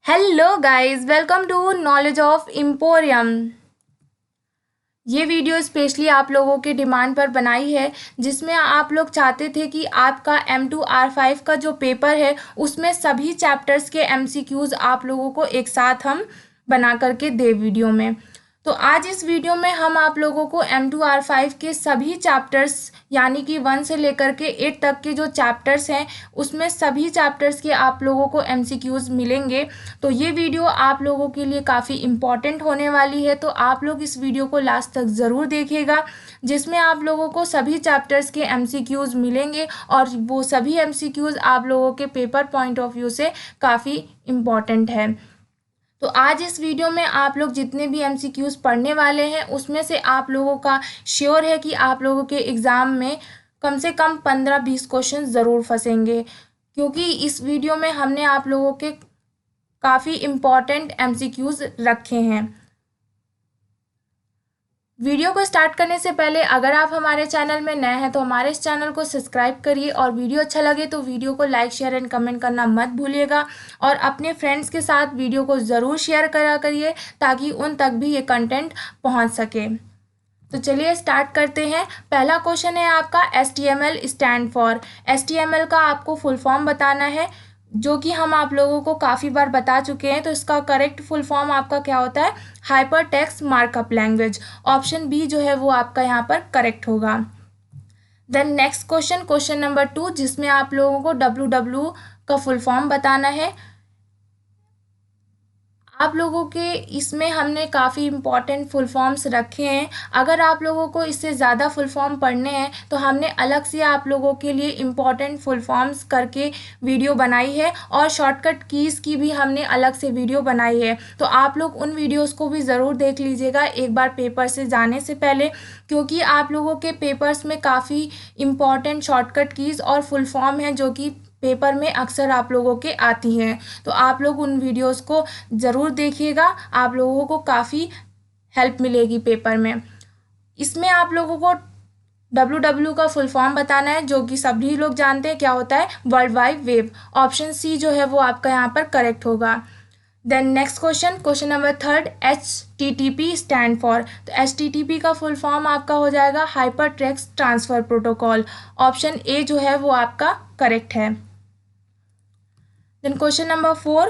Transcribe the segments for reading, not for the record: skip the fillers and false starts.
Hello guys, welcome to knowledge of emporium. ये video specially आप लोगों के डिमांड पर बनाई है, जिसमें आप लोग चाहते थे कि आपका M2R5 का जो पेपर है उसमें सभी चैप्टर्स के MCQs आप लोगों को एक साथ हम बना करके दे वीडियो में। तो आज इस वीडियो में हम आप लोगों को M2R5 के सभी चैप्टर्स यानी कि 1 से लेकर के 8 तक के जो चैप्टर्स हैं उसमें सभी चैप्टर्स के आप लोगों को MCQs मिलेंगे। तो ये वीडियो आप लोगों के लिए काफ़ी इम्पॉर्टेंट होने वाली है, तो आप लोग इस वीडियो को लास्ट तक ज़रूर देखिएगा, जिसमें आप लोगों को सभी चैप्टर्स के MCQs मिलेंगे और वो सभी MCQs आप लोगों के पेपर पॉइंट ऑफ व्यू से काफ़ी इम्पॉर्टेंट है। तो आज इस वीडियो में आप लोग जितने भी MCQs पढ़ने वाले हैं उसमें से आप लोगों का श्योर है कि आप लोगों के एग्ज़ाम में कम से कम 15-20 क्वेश्चन ज़रूर फंसेंगे, क्योंकि इस वीडियो में हमने आप लोगों के काफ़ी इम्पॉर्टेंट MCQs रखे हैं। वीडियो को स्टार्ट करने से पहले अगर आप हमारे चैनल में नए हैं तो हमारे इस चैनल को सब्सक्राइब करिए और वीडियो अच्छा लगे तो वीडियो को लाइक शेयर एंड कमेंट करना मत भूलिएगा और अपने फ्रेंड्स के साथ वीडियो को ज़रूर शेयर करा करिए ताकि उन तक भी ये कंटेंट पहुंच सके। तो चलिए स्टार्ट करते हैं। पहला क्वेश्चन है आपका HTML स्टैंड फॉर। HTML का आपको फुल फॉर्म बताना है, जो कि हम आप लोगों को काफ़ी बार बता चुके हैं। तो इसका करेक्ट फुल फॉर्म आपका क्या होता है? Hyper text markup language. Option B जो है वो आपका यहाँ पर करेक्ट होगा। देन नेक्स्ट क्वेश्चन नंबर 2, जिसमें आप लोगों को WW का फुल फॉर्म बताना है। आप लोगों के इसमें हमने काफ़ी इम्पॉर्टेंट फुल फॉर्म्स रखे हैं। अगर आप लोगों को इससे ज़्यादा फुल फॉर्म पढ़ने हैं तो हमने अलग से आप लोगों के लिए इम्पॉर्टेंट फुल फॉर्म्स करके वीडियो बनाई है और शॉर्टकट कीज़ की भी हमने अलग से वीडियो बनाई है। तो आप लोग उन वीडियोस को भी ज़रूर देख लीजिएगा एक बार पेपर से जाने से पहले, क्योंकि आप लोगों के पेपर्स में काफ़ी इम्पॉर्टेंट शॉर्टकट कीज़ और फुल फॉर्म हैं जो कि पेपर में अक्सर आप लोगों के आती हैं। तो आप लोग उन वीडियोस को ज़रूर देखिएगा, आप लोगों को काफ़ी हेल्प मिलेगी पेपर में। इसमें आप लोगों को WW का फुल फॉर्म बताना है, जो कि सभी लोग जानते हैं क्या होता है, world wide web. Option C जो है वो आपका यहाँ पर करेक्ट होगा। Then next question number 3, HTTP stand for. तो HTTP का फुल फॉर्म आपका हो जाएगा hyper text transfer protocol. Option A जो है वो आपका करेक्ट है। Then question number 4,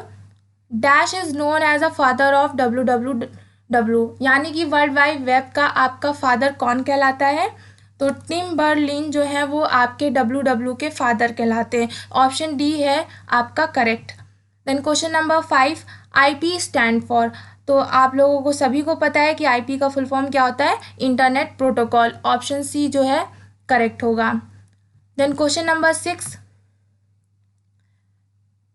dash is known as a father of WWW, यानी कि वर्ल्ड वाइड वेब का आपका फादर कौन कहलाता है? तो टिम बर्लिन जो है वो आपके WW के फादर कहलाते हैं। ऑप्शन डी है आपका correct. Then question number 5, IP stand for. तो आप लोगों को सभी को पता है कि IP का फुल फॉर्म क्या होता है, इंटरनेट प्रोटोकॉल। ऑप्शन सी जो है करेक्ट होगा। Then question number 6,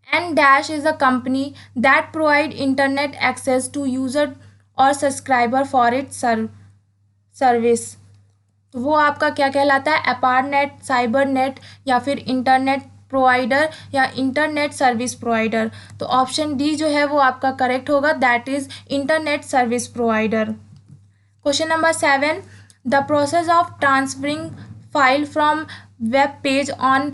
N dash is a company that provide internet access to user or subscriber for its service। तो वो आपका क्या कहलाता है, अपारनेट, साइबरनेट या फिर इंटरनेट प्रोवाइडर या इंटरनेट सर्विस प्रोवाइडर। तो ऑप्शन डी जो है वो आपका करेक्ट होगा, that is internet service provider. Question number 7, the process of transferring file from web page on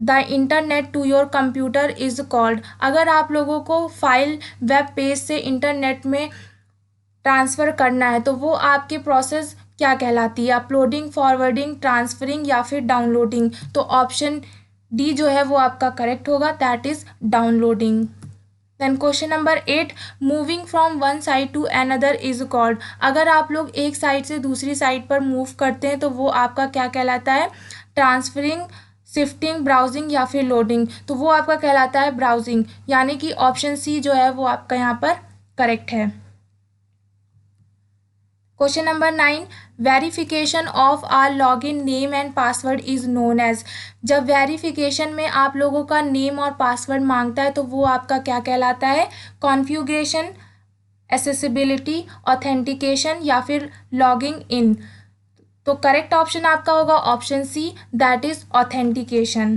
the internet to your computer is called. अगर आप लोगों को फाइल वेब पेज से इंटरनेट में ट्रांसफ़र करना है तो वो आपकी प्रोसेस क्या कहलाती है, अपलोडिंग, फॉरवर्डिंग, ट्रांसफरिंग या फिर डाउनलोडिंग। तो ऑप्शन डी जो है वो आपका करेक्ट होगा, that is downloading. Then question number 8, moving from one side to another is called. अगर आप लोग एक साइड से दूसरी साइड पर मूव करते हैं तो वो आपका क्या कहलाता है, ट्रांसफरिंग, शिफ्टिंग, ब्राउजिंग या फिर लोडिंग। तो वो आपका कहलाता है ब्राउजिंग, यानी कि ऑप्शन सी जो है वो आपका यहाँ पर करेक्ट है। Question number 9, verification of our login name and password is known as. जब वेरिफिकेशन में आप लोगों का नेम और पासवर्ड मांगता है तो वो आपका क्या कहलाता है, कॉन्फ़िगरेशन, एसेसिबिलिटी, ऑथेंटिकेशन या फिर लॉगिंग इन। तो करेक्ट ऑप्शन आपका होगा option C, that is authentication.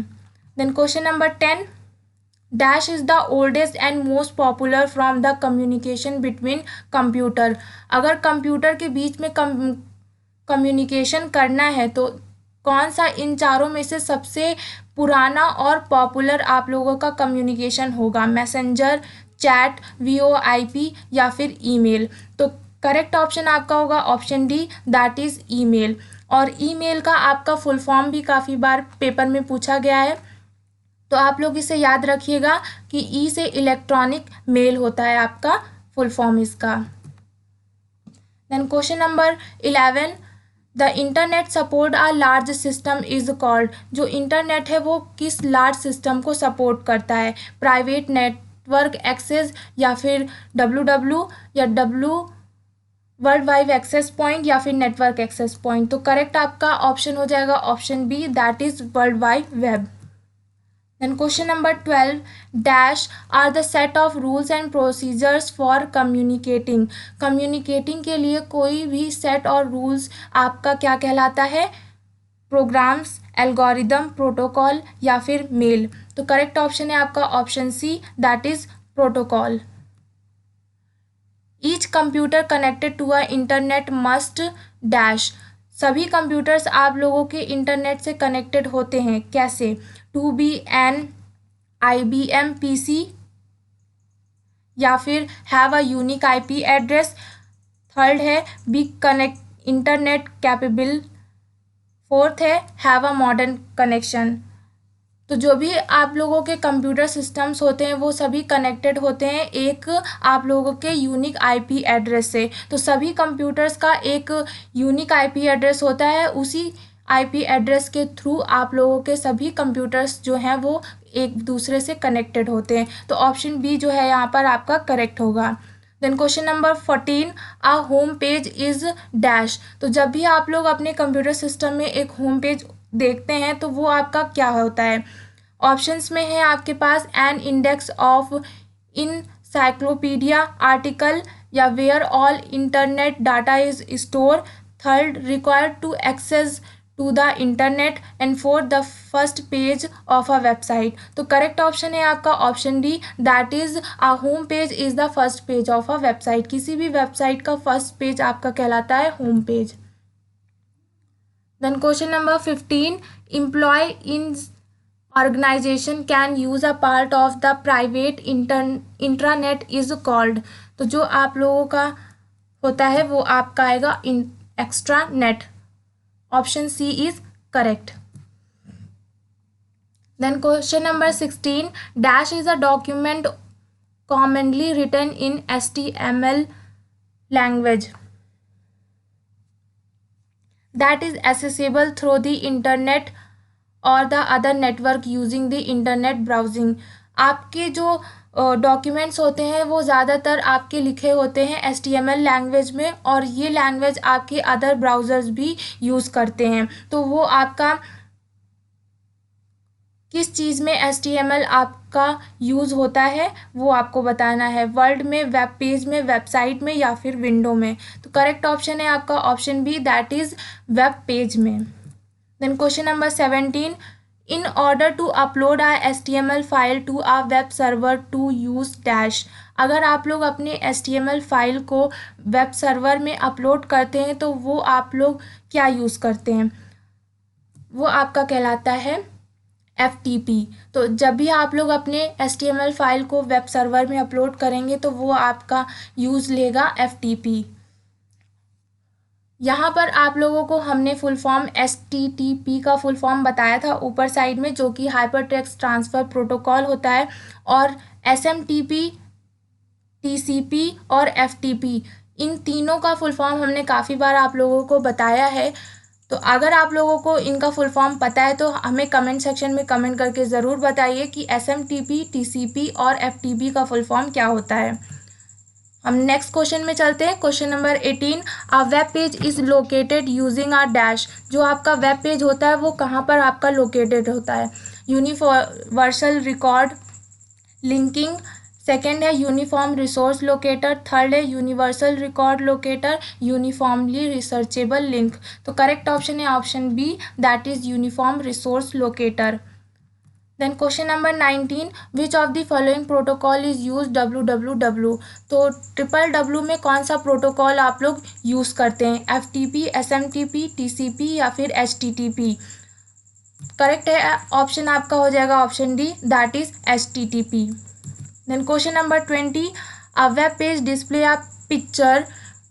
Then question number 10, dash is the oldest and most popular from the communication between computer. अगर कंप्यूटर के बीच में कम्युनिकेशन करना है तो कौन सा इन चारों में से सबसे पुराना और पॉपुलर आप लोगों का कम्युनिकेशन होगा, मैसेंजर, चैट, VoIP या फिर ईमेल। तो करेक्ट ऑप्शन आपका होगा option D, that is email. और ईमेल का आपका फुल फॉर्म भी काफ़ी बार पेपर में पूछा गया है, तो आप लोग इसे याद रखिएगा कि ई से इलेक्ट्रॉनिक मेल होता है आपका फुल फॉर्म इसका। Then question number 11, the internet support a large system is called. जो इंटरनेट है वो किस लार्ज सिस्टम को सपोर्ट करता है? प्राइवेट नेटवर्क एक्सेस या फिर WW या वर्ल्ड वाइड एक्सेस पॉइंट या फिर नेटवर्क एक्सेस पॉइंट। तो करेक्ट आपका ऑप्शन हो जाएगा option B, that is world wide web. Then question number 12, dash are the set of rules and procedures for communicating। communicating के लिए कोई भी set और rules आपका क्या कहलाता है? प्रोग्राम्स, एल्गोरिदम, प्रोटोकॉल या फिर मेल। तो करेक्ट ऑप्शन है आपका option C, that is protocol. Each computer connected to a internet must dash. सभी कंप्यूटर्स आप लोगों के इंटरनेट से कनेक्टेड होते हैं, कैसे? To be an IBM PC या फिर have a unique IP address. Third है be connect internet capable. Fourth है हैव अ मॉडर्न कनेक्शन। तो जो भी आप लोगों के कंप्यूटर सिस्टम्स होते हैं वो सभी कनेक्टेड होते हैं एक आप लोगों के यूनिक IP एड्रेस से। तो सभी कंप्यूटर्स का एक यूनिक IP एड्रेस होता है, उसी IP एड्रेस के थ्रू आप लोगों के सभी कंप्यूटर्स जो हैं वो एक दूसरे से कनेक्टेड होते हैं। तो ऑप्शन बी जो है यहाँ पर आपका करेक्ट होगा। Then question number 14, a home page is dash. तो जब भी आप लोग अपने कंप्यूटर सिस्टम में एक होम पेज देखते हैं तो वो आपका क्या होता है? ऑप्शंस में है आपके पास an index of encyclopedia article या where all internet data is store. Third, required to access to the internet. And fourth, the first page of a website. तो करेक्ट ऑप्शन है आपका option D, that is a home page is the first page of a website. किसी भी website का first page आपका कहलाता है home page. Then question number 15, employ in organization can use a part of the private intranet is called. तो जो आप लोगों का होता है वो आपका आएगा extranet. Option C is correct. Then question number 16, dash is a document commonly written in HTML language that is accessible through the internet or the other network using the internet browsing। आपके जो documents होते हैं वो ज़्यादातर आपके लिखे होते हैं HTML लैंग्वेज में, और ये लैंग्वेज आपके अदर ब्राउज़र्स भी यूज़ करते हैं। तो वो आपका किस चीज़ में HTML आपका यूज़ होता है वो आपको बताना है, वर्ल्ड में, वेब पेज में, वेबसाइट में या फिर विंडो में। तो करेक्ट ऑप्शन है आपका option B, that is web page में। Then question number 17, in order to upload a HTML file to a web server to use dash. अगर आप लोग अपने HTML फाइल को वेब सर्वर में अपलोड करते हैं तो वो आप लोग क्या यूज़ करते हैं? वो आपका कहलाता है FTP। तो जब भी आप लोग अपने HTML फाइल को वेब सर्वर में अपलोड करेंगे तो वो आपका यूज़ लेगा FTP। यहाँ पर आप लोगों को हमने फुल फॉर्म HTTP का फुल फॉर्म बताया था ऊपर साइड में, जो कि हाइपर टेक्स्ट ट्रांसफ़र प्रोटोकॉल होता है, और SMTP, TCP और FTP, इन तीनों का फुल फॉर्म हमने काफ़ी बार आप लोगों को बताया है। तो अगर आप लोगों को इनका फुल फॉर्म पता है तो हमें कमेंट सेक्शन में कमेंट करके ज़रूर बताइए कि SMTP, TCP और FTP का फुल फॉर्म क्या होता है। हम नेक्स्ट क्वेश्चन में चलते हैं। Question number 18, a web page is located using a dash. जो आपका वेब पेज होता है वो कहाँ पर आपका लोकेटेड होता है? यूनिवर्सल रिकॉर्ड लिंकिंग, सेकेंड है यूनिफॉर्म रिसोर्स लोकेटर, थर्ड है universal record locator, uniformly researchable link. तो करेक्ट ऑप्शन है option B, that is uniform resource locator. Then question number 19, which of the following protocol is use WWW। तो WWW में कौन सा protocol आप लोग use करते हैं? FTP, SMTP, TCP या फिर HTTP। करेक्ट है ऑप्शन आपका हो जाएगा option D, that is HTTP। Then question number 20, a web page display a picture,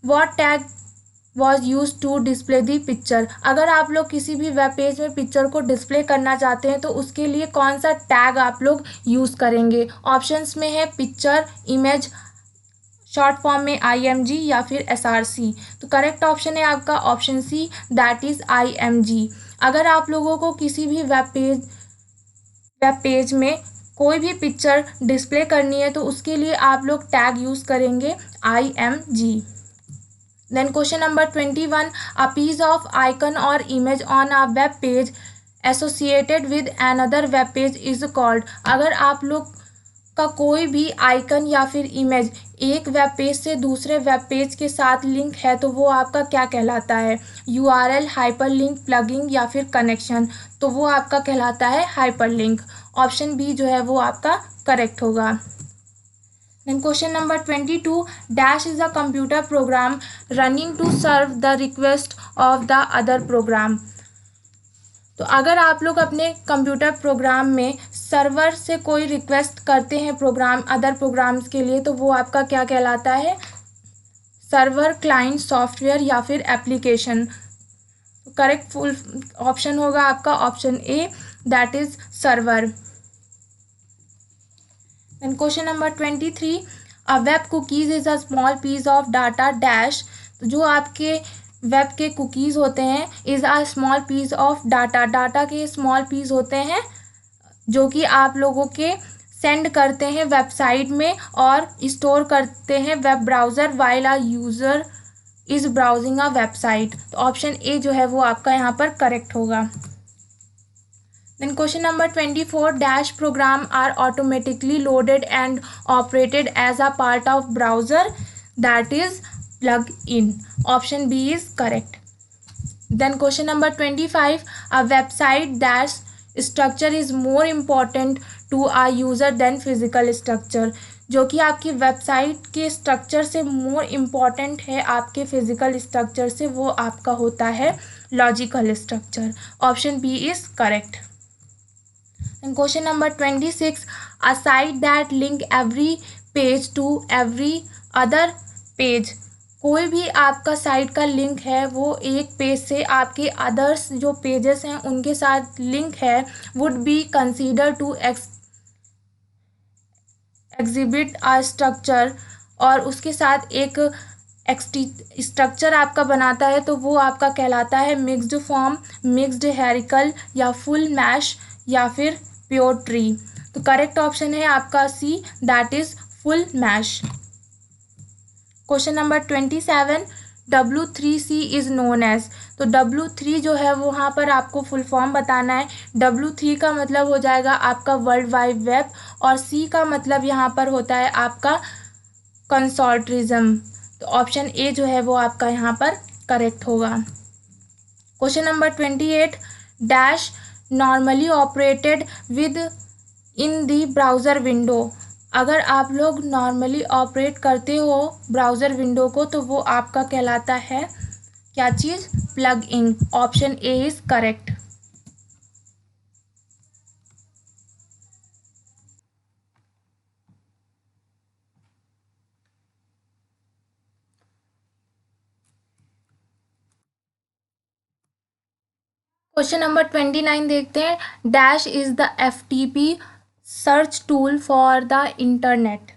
what tag was use to display the picture. अगर आप लोग किसी भी वेब पेज में पिक्चर को डिस्प्ले करना चाहते हैं तो उसके लिए कौन सा टैग आप लोग यूज़ करेंगे। ऑप्शंस में है पिक्चर, इमेज, शॉर्ट फॉर्म में IMG या फिर SRC। तो करेक्ट ऑप्शन है आपका option C, that is IMG। अगर आप लोगों को किसी भी वेब पेज में कोई भी पिक्चर डिस्प्ले करनी है तो उसके लिए आप लोग टैग यूज़ करेंगे IMG। Then question number 21, a piece of icon or image on a web page associated with another web page is called. अगर आप लोग का कोई भी आइकन या फिर इमेज एक वेब पेज से दूसरे वेब पेज के साथ लिंक है तो वो आपका क्या कहलाता है। URL, हाइपरलिंक, प्लगिंग या फिर कनेक्शन। तो वो आपका कहलाता है हाइपरलिंक। ऑप्शन बी जो है वो आपका करेक्ट होगा। Then question number 22, dash is a computer program running to serve the request of the other program. तो अगर आप लोग अपने कंप्यूटर प्रोग्राम में सर्वर से कोई रिक्वेस्ट करते हैं प्रोग्राम अदर प्रोग्राम्स के लिए तो वो आपका क्या कहलाता है, सर्वर, क्लाइंट, सॉफ्टवेयर या फिर एप्लीकेशन। तो करेक्ट फुल ऑप्शन होगा आपका option A, that is server. Then question number 23, a web cookies is a small piece of data dash. तो जो आपके वेब के कुकीज़ होते हैं is a small piece of data, data के स्मॉल पीस होते हैं जो कि आप लोगों के सेंड करते हैं वेबसाइट में और स्टोर करते हैं web browser while a user is browsing a website. तो ऑप्शन ए जो है वो आपका यहाँ पर करेक्ट होगा। Then question number 24, dash program are automatically loaded and operated as a part of browser, that is plug-in. Option B is correct. Then question number 25, a website dash structure is more important to a user than physical structure। जो कि आपकी website के structure से more important है आपके physical structure से, वो आपका होता है logical structure. Option B is correct. And question number 26, a site that link every page to every other page। कोई भी आपका साइट का लिंक है वो एक पेज से आपके अदर्स जो पेजेस हैं उनके साथ लिंक है, would be consider to exhibit a structure, और उसके साथ एक स्ट्रक्चर आपका बनाता है तो वो आपका कहलाता है मिक्स्ड फॉर्म, मिक्स्ड हेरिकल या फुल मैश या फिर प्योर ट्री। तो करेक्ट ऑप्शन है आपका C, that is full mesh. Question number 27, W3C is known as. तो W3 जो है वो वहाँ पर आपको फुल फॉर्म बताना है। W3 का मतलब हो जाएगा आपका वर्ल्ड वाइड वेब और C का मतलब यहाँ पर होता है आपका कंसोर्टिज्म। तो ऑप्शन ए जो है वो आपका यहाँ पर करेक्ट होगा। Question number 28, dash normally operated with in the browser window. अगर आप लोग नॉर्मली ऑपरेट करते हो ब्राउज़र विंडो को तो वो आपका कहलाता है क्या चीज़, plug in. Option A is correct. Question number 29 देखते हैं, dash is the FTP search tool for the internet.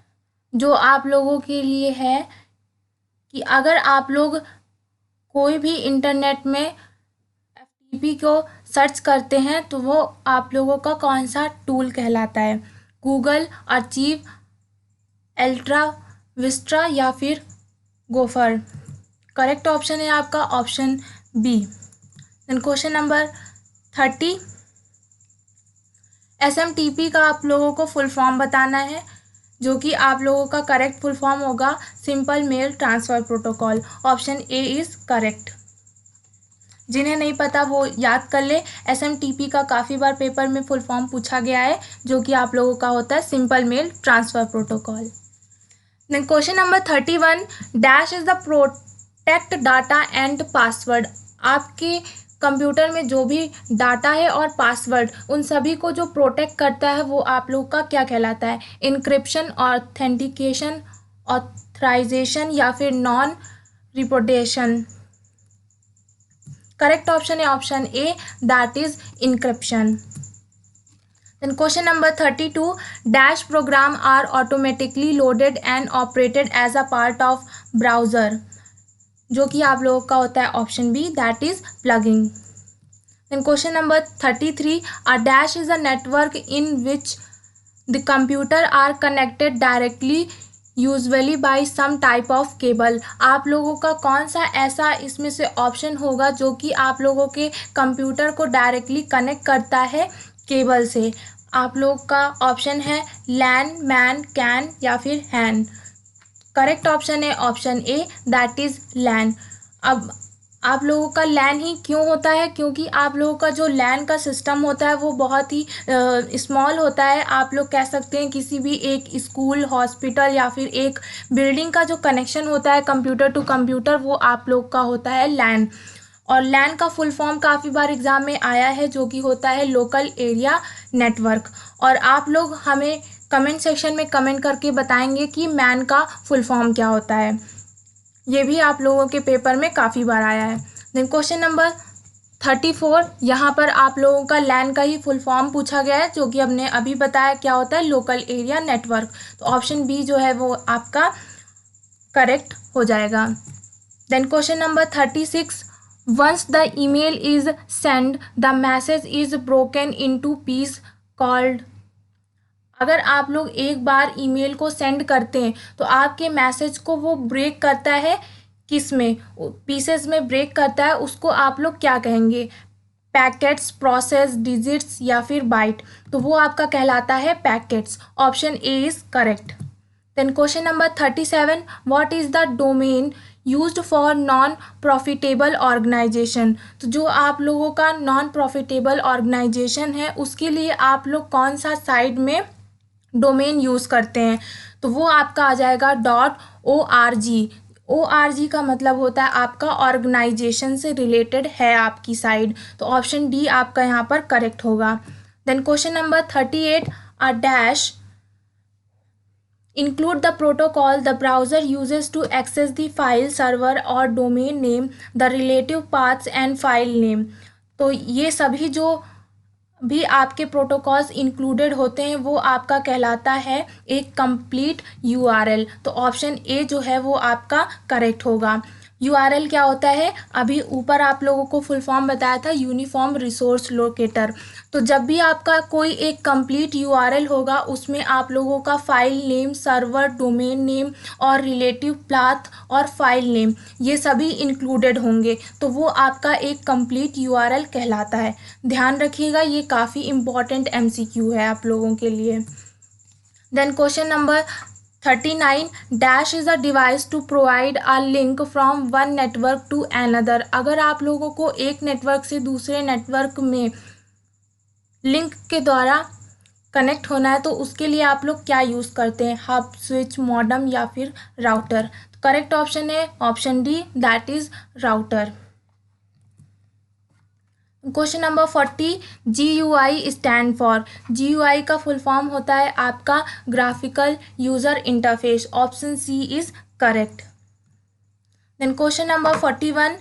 जो आप लोगों के लिए है कि अगर आप लोग कोई भी इंटरनेट में FTP को सर्च करते हैं तो वो आप लोगों का कौन सा टूल कहलाता है, गूगल, अर्चीव, अल्ट्रा विस्टा या फिर गोफर। करेक्ट ऑप्शन है आपका option B. Then question number 30, SMTP का आप लोगों को फुल फॉर्म बताना है जो कि आप लोगों का करेक्ट फुल फॉर्म होगा simple mail transfer protocol. Option A is correct. जिन्हें नहीं पता वो याद कर ले, SMTP का काफ़ी बार पेपर में फुल फॉर्म पूछा गया है जो कि आप लोगों का होता है simple mail transfer protocol. Then question number 31, dash is the protect data and password. आपके कंप्यूटर में जो भी डाटा है और पासवर्ड उन सभी को जो प्रोटेक्ट करता है वो आप लोग का क्या कहलाता है? इनक्रिप्शन, ऑथेंटिकेशन, ऑथराइजेशन या फिर नॉन रिपोर्टेशन। करेक्ट ऑप्शन है option A, that is encryption. Then question number 32, dash program are automatically loaded and operated as a part of browser, जो कि आप लोगों का होता है option B, that is plugging. Then question number 33, a dash is a network in which the computer are connected directly usually by some type of cable. आप लोगों का कौन सा ऐसा इसमें से ऑप्शन होगा जो कि आप लोगों के कंप्यूटर को डायरेक्टली कनेक्ट करता है केबल से? आप लोग का ऑप्शन है लैन, मैन, कैन या फिर हैन। करेक्ट ऑप्शन है ऑप्शन ए, दैट इज लैन। अब आप लोगों का लैन ही क्यों होता है? क्योंकि आप लोगों का जो लैन का सिस्टम होता है वो बहुत ही स्मॉल होता है। आप लोग कह सकते हैं किसी भी एक स्कूल, हॉस्पिटल या फिर एक बिल्डिंग का जो कनेक्शन होता है कंप्यूटर टू कंप्यूटर, वो आप लोग का होता है लैन। और लैन का फुल फॉर्म काफ़ी बार एग्जाम में आया है, जो कि होता है लोकल एरिया नेटवर्क। और आप लोग हमें कमेंट सेक्शन में कमेंट करके बताएंगे कि मैन का फुल फॉर्म क्या होता है। ये भी आप लोगों के पेपर में काफ़ी बार आया है। देन क्वेश्चन नंबर 34, यहाँ पर आप लोगों का लैन का ही फुल फॉर्म पूछा गया है, जो कि हमने अभी बताया क्या होता है, लोकल एरिया नेटवर्क। तो ऑप्शन बी जो है वो आपका करेक्ट हो जाएगा। Then question number 36, once the email is send the message is broken into piece called. अगर आप लोग एक बार ईमेल को सेंड करते हैं तो आपके मैसेज को वो ब्रेक करता है, किस में? पीसेस में ब्रेक करता है, उसको आप लोग क्या कहेंगे? पैकेट्स, प्रोसेस, डिजिट्स या फिर बाइट? तो वो आपका कहलाता है packets. Option A is correct. Then question number 37, what is the domain used for non profitable organisation. तो जो आप लोगों का नॉन प्रॉफिटेबल ऑर्गेनाइजेशन है उसके लिए आप लोग कौन सा साइट में डोमेन यूज़ करते हैं? तो वो आपका आ जाएगा .org। ORG का मतलब होता है आपका ऑर्गेनाइजेशन से रिलेटेड है आपकी साइट। तो ऑप्शन डी आपका यहाँ पर करेक्ट होगा। Then question number 38, a dash include the protocol the browser uses to access the file server or domain name, the relative paths and file name। तो ये सभी जो भी आपके प्रोटोकॉल्स इंक्लूडेड होते हैं वो आपका कहलाता है एक कंप्लीट URL। तो ऑप्शन ए जो है वो आपका करेक्ट होगा। URL क्या होता है? अभी ऊपर आप लोगों को फुल फॉर्म बताया था, यूनिफॉर्म रिसोर्स लोकेटर। तो जब भी आपका कोई एक कंप्लीट URL होगा उसमें आप लोगों का file name, server, domain name और रिलेटिव पाथ और फाइल नेम ये सभी इंक्लूडेड होंगे, तो वो आपका एक कंप्लीट URL कहलाता है। ध्यान रखिएगा, ये काफ़ी इम्पॉर्टेंट MCQ है आप लोगों के लिए। Then question number 39, dash is a device to provide a link from one network to another. अगर आप लोगों को एक नेटवर्क से दूसरे नेटवर्क में लिंक के द्वारा कनेक्ट होना है तो उसके लिए आप लोग क्या यूज़ करते हैं? हब, स्विच, मॉडम या फिर राउटर? तो करेक्ट ऑप्शन है option D, that is router. Question number 40, GUI stand for. GUI का फुल फॉर्म होता है आपका graphical user interface. Option C is correct. Then question number 41,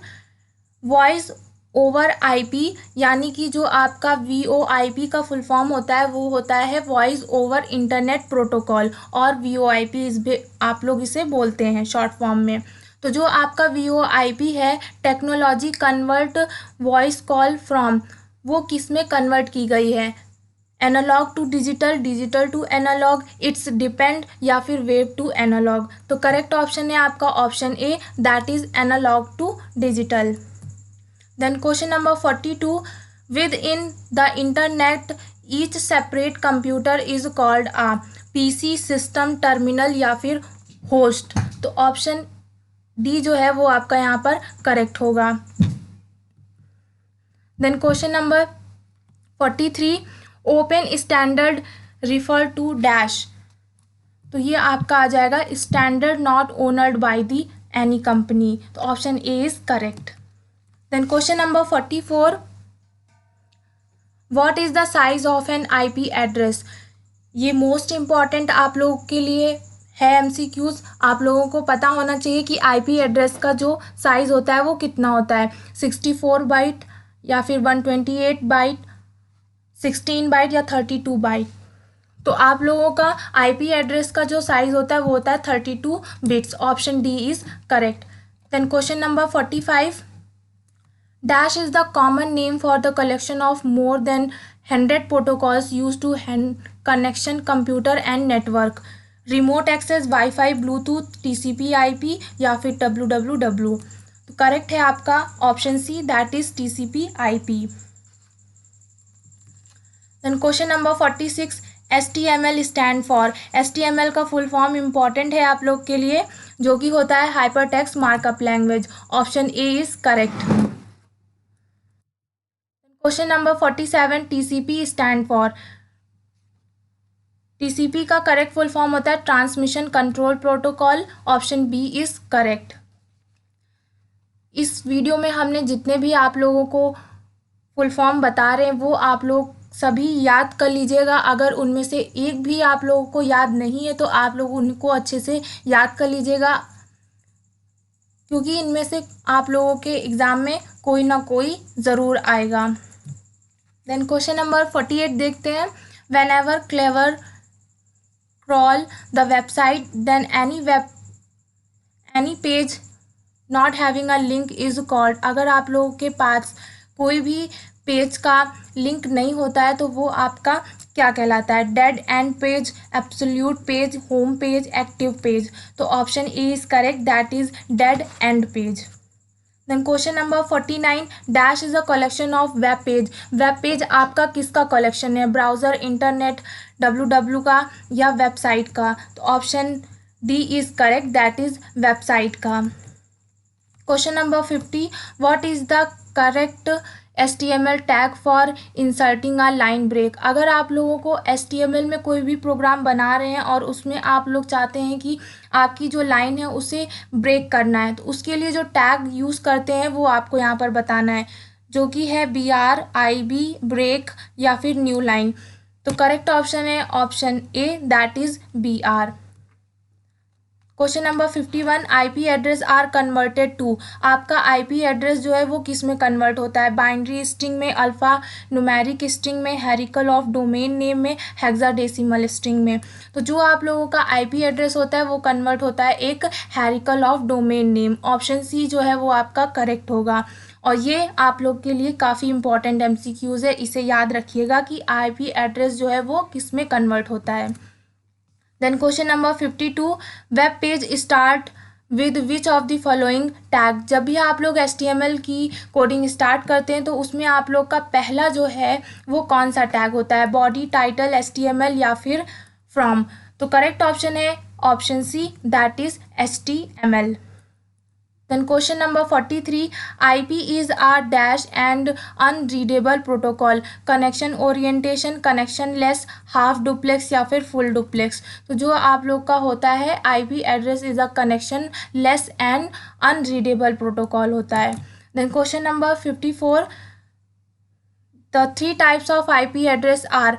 voice over IP यानी कि जो आपका VoIP का फुल फॉर्म होता है वो होता है वॉइस ओवर इंटरनेट प्रोटोकॉल, और VoIP आप लोग इसे बोलते हैं शॉर्ट फॉर्म में। तो जो आपका VoIP है, technology convert voice call from, वो किस में कन्वर्ट की गई है? Analogue to digital, digital to analogue, it's depend या फिर वेव टू एनालॉग? तो करेक्ट ऑप्शन है आपका option A, that is analogue to digital. Then question number 42, within the internet each separate computer is called a PC, system, terminal या फिर host? तो option D जो है वो आपका यहाँ पर करेक्ट होगा। Then question number 43, open standard refer to dash. तो ये आपका आ जाएगा standard not owned by the any company. तो option A is correct. Then question number 44, what is the size of an IP address. ये most important आप लोगों के लिए है एमसीक्यूज। आप लोगों को पता होना चाहिए कि आईपी एड्रेस का जो साइज़ होता है वो कितना होता है, 64 बाइट या फिर 128 बाइट, 16 बाइट या 32 बाइट। तो आप लोगों का आईपी एड्रेस का जो साइज़ होता है वो होता है 32 bits. Option D is correct. Then question number 45, dash is the common name for the collection of more than 100 protocols used to connection computer and network, remote access, wifi, bluetooth, TCP IP या फिर www। तो correct है आपका option C, that is TCP IP. Then question number 46, HTML stand for. HTML का full form important है आप लोग के लिए, जो कि होता है hyper text markup language. Option A is correct. Question number 47, TCP stand for. TCP का करेक्ट फुल फॉर्म होता है transmission control protocol. Option B is correct. इस वीडियो में हमने जितने भी आप लोगों को फुल फॉर्म बता रहे हैं वो आप लोग सभी याद कर लीजिएगा। अगर उनमें से एक भी आप लोगों को याद नहीं है तो आप लोग उनको अच्छे से याद कर लीजिएगा, क्योंकि इनमें से आप लोगों के एग्ज़ाम में कोई ना कोई ज़रूर आएगा। देन क्वेश्चन नंबर 48 देखते हैं। Whenever clever crawl the website then any page not having a link is called. अगर आप लोगों के पास कोई भी पेज का लिंक नहीं होता है तो वो आपका क्या कहलाता है, dead end page, absolute page, home page, active page. तो option A is correct, that is dead end page. Then question number 49, dash is a collection of web page. Web page आपका किसका कलेक्शन है, browser, internet, www का या website का। तो option D is correct, that is website का। Question number 50, what is the correct HTML tag for inserting a line break. अगर आप लोगों को HTML में कोई भी प्रोग्राम बना रहे हैं और उसमें आप लोग चाहते हैं कि आपकी जो लाइन है उसे ब्रेक करना है, तो उसके लिए जो टैग यूज़ करते हैं वो आपको यहाँ पर बताना है, जो कि है BRIB, ब्रेक या फिर न्यू लाइन। तो करेक्ट ऑप्शन है option A, that is BR। Question number 51, IP address are converted to. आपका आईपी एड्रेस जो है वो किस में कन्वर्ट होता है, बाइनरी स्ट्रिंग में, अल्फ़ा न्यूमेरिक स्ट्रिंग में, हेरिकल ऑफ डोमेन नेम में, हेक्साडेसिमल स्ट्रिंग में। तो जो आप लोगों का आईपी एड्रेस होता है वो कन्वर्ट होता है एक hierarchical of domain name. Option C जो है वो आपका करेक्ट होगा। और ये आप लोग के लिए काफ़ी इंपॉर्टेंट एमसीक्यूज़ है, इसे याद रखिएगा कि आईपी एड्रेस जो है वो किस में कन्वर्ट होता है। Then question number 52, web page start with which of the following tag. जब भी आप लोग HTML की कोडिंग स्टार्ट करते हैं तो उसमें आप लोग का पहला जो है वो कौन सा टैग होता है, बॉडी, टाइटल, HTML या फिर फ्रॉम। तो करेक्ट ऑप्शन है option C, that is HTML। Then question number 43, IP is a dash and unreadable protocol, connection orientation, connectionless, half duplex या फिर full duplex। तो जो आप लोग का होता है IP address is a connectionless and unreadable protocol होता है। Then question number 54, the three types of IP address are।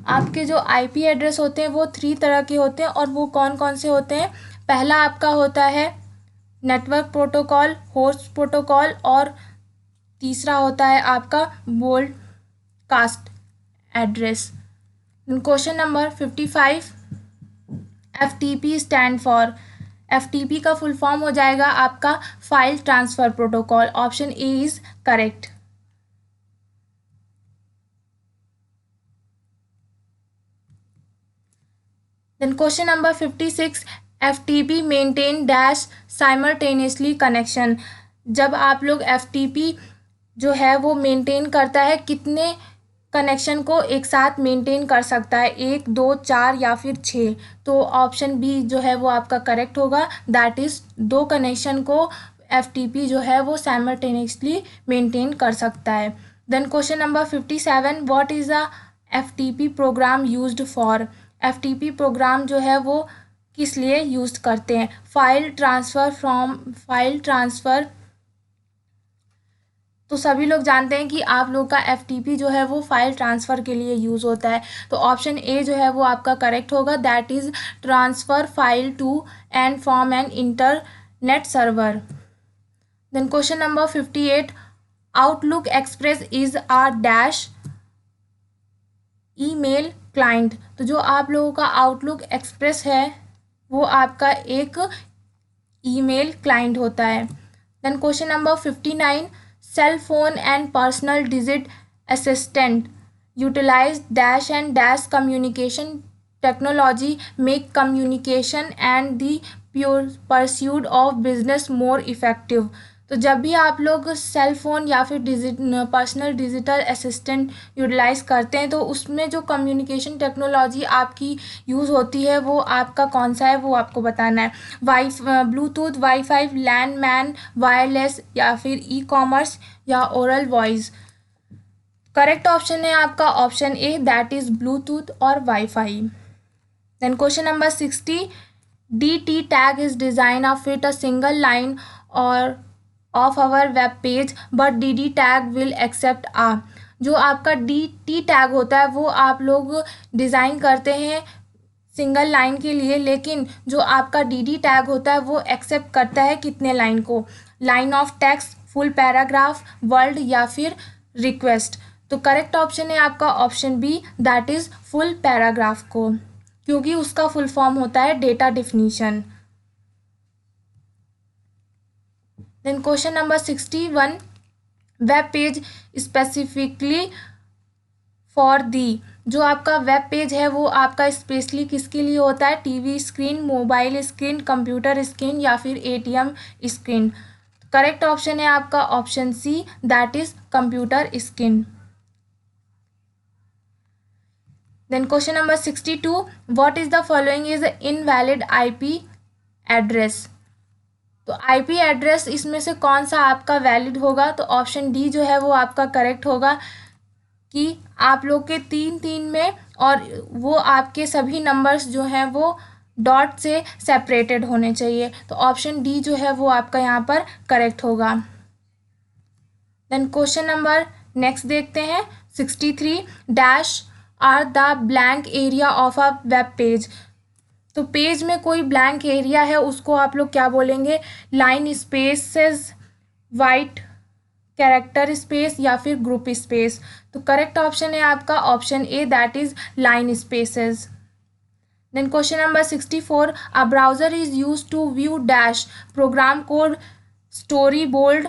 आपके जो IP एड्रेस होते हैं वो 3 तरह के होते हैं, और वो कौन कौन से होते हैं। पहला आपका होता है नेटवर्क प्रोटोकॉल, होस्ट प्रोटोकॉल, और तीसरा होता है आपका broadcast address. Question number 55, FTP stand for. FTP का फुल फॉर्म हो जाएगा आपका file transfer protocol. Option A is correct. Then question number 56, FTP maintain dash simultaneously connection. जब आप लोग FTP जो है वो मेंटेन करता है, कितने कनेक्शन को एक साथ मेंटेन कर सकता है, 1, 2, 4 या फिर 6। तो ऑप्शन बी जो है वो आपका करेक्ट होगा, दैट इज़ 2 कनेक्शन को FTP जो है वो साइमल्टेनियसली मेंटेन कर सकता है। Then question number 57, what is a FTP program used for. FTP program जो है वो किस लिए यूज़ करते हैं, फाइल ट्रांसफ़र तो सभी लोग जानते हैं कि आप लोग का FTP जो है वो फाइल ट्रांसफ़र के लिए यूज़ होता है। तो ऑप्शन ए जो है वो आपका करेक्ट होगा, that is transfer file to and from an internet server. Then question number 58, Outlook Express is a dash email client. तो जो आप लोगों का आउटलुक एक्सप्रेस है वो आपका एक ईमेल क्लाइंट होता है। Then question number 59, cell phone and personal digit assistant utilise dash and dash communication technology make communication and the pure pursuit of business more effective. तो जब भी आप लोग सेल फ़ोन या फिर पर्सनल डिजिटल असिस्टेंट यूटिलाइज़ करते हैं तो उसमें जो कम्युनिकेशन टेक्नोलॉजी आपकी यूज़ होती है वो आपका कौन सा है वो आपको बताना है। Bluetooth, wifi, LAN MAN, wireless या फिर ई-कॉमर्स या ओरल वॉइस। करेक्ट ऑप्शन है आपका option A, that is Bluetooth और WiFi. Then question number 60, DT tag is designed to fit a single line or of our web page but DD tag will accept a। जो आपका DT tag होता है वो आप लोग design करते हैं सिंगल लाइन के लिए, लेकिन जो आपका DD टैग होता है वो एक्सेप्ट करता है कितने लाइन को, line of text, full paragraph, word या फिर रिक्वेस्ट। तो करेक्ट ऑप्शन है आपका option B, that is full paragraph को, क्योंकि उसका फुल फॉर्म होता है data definition. Then question number 61, web page specifically for the. जो आपका वेब पेज है वो आपका स्पेशली किसके लिए होता है, TV screen, mobile screen, computer screen या फिर ATM स्क्रीन। करेक्ट ऑप्शन है आपका option C, that is computer screen. Then question number 62, what is the following is invalid IP address. तो IP एड्रेस इसमें से कौन सा आपका वैलिड होगा, तो ऑप्शन डी जो है वो आपका करेक्ट होगा कि आप लोग के 3 में और वो आपके सभी नंबर्स जो हैं वो डॉट से सेपरेटेड होने चाहिए। तो ऑप्शन डी जो है वो आपका यहाँ पर करेक्ट होगा। देन क्वेश्चन नंबर नेक्स्ट देखते हैं 63, dash are the blank area of a web page. तो पेज में कोई ब्लैंक एरिया है उसको आप लोग क्या बोलेंगे, line spaces, white character space या फिर ग्रुप स्पेस। तो करेक्ट ऑप्शन है आपका option A, that is line spaces. Then question number 64, a browser is use to view dash program code, story bold,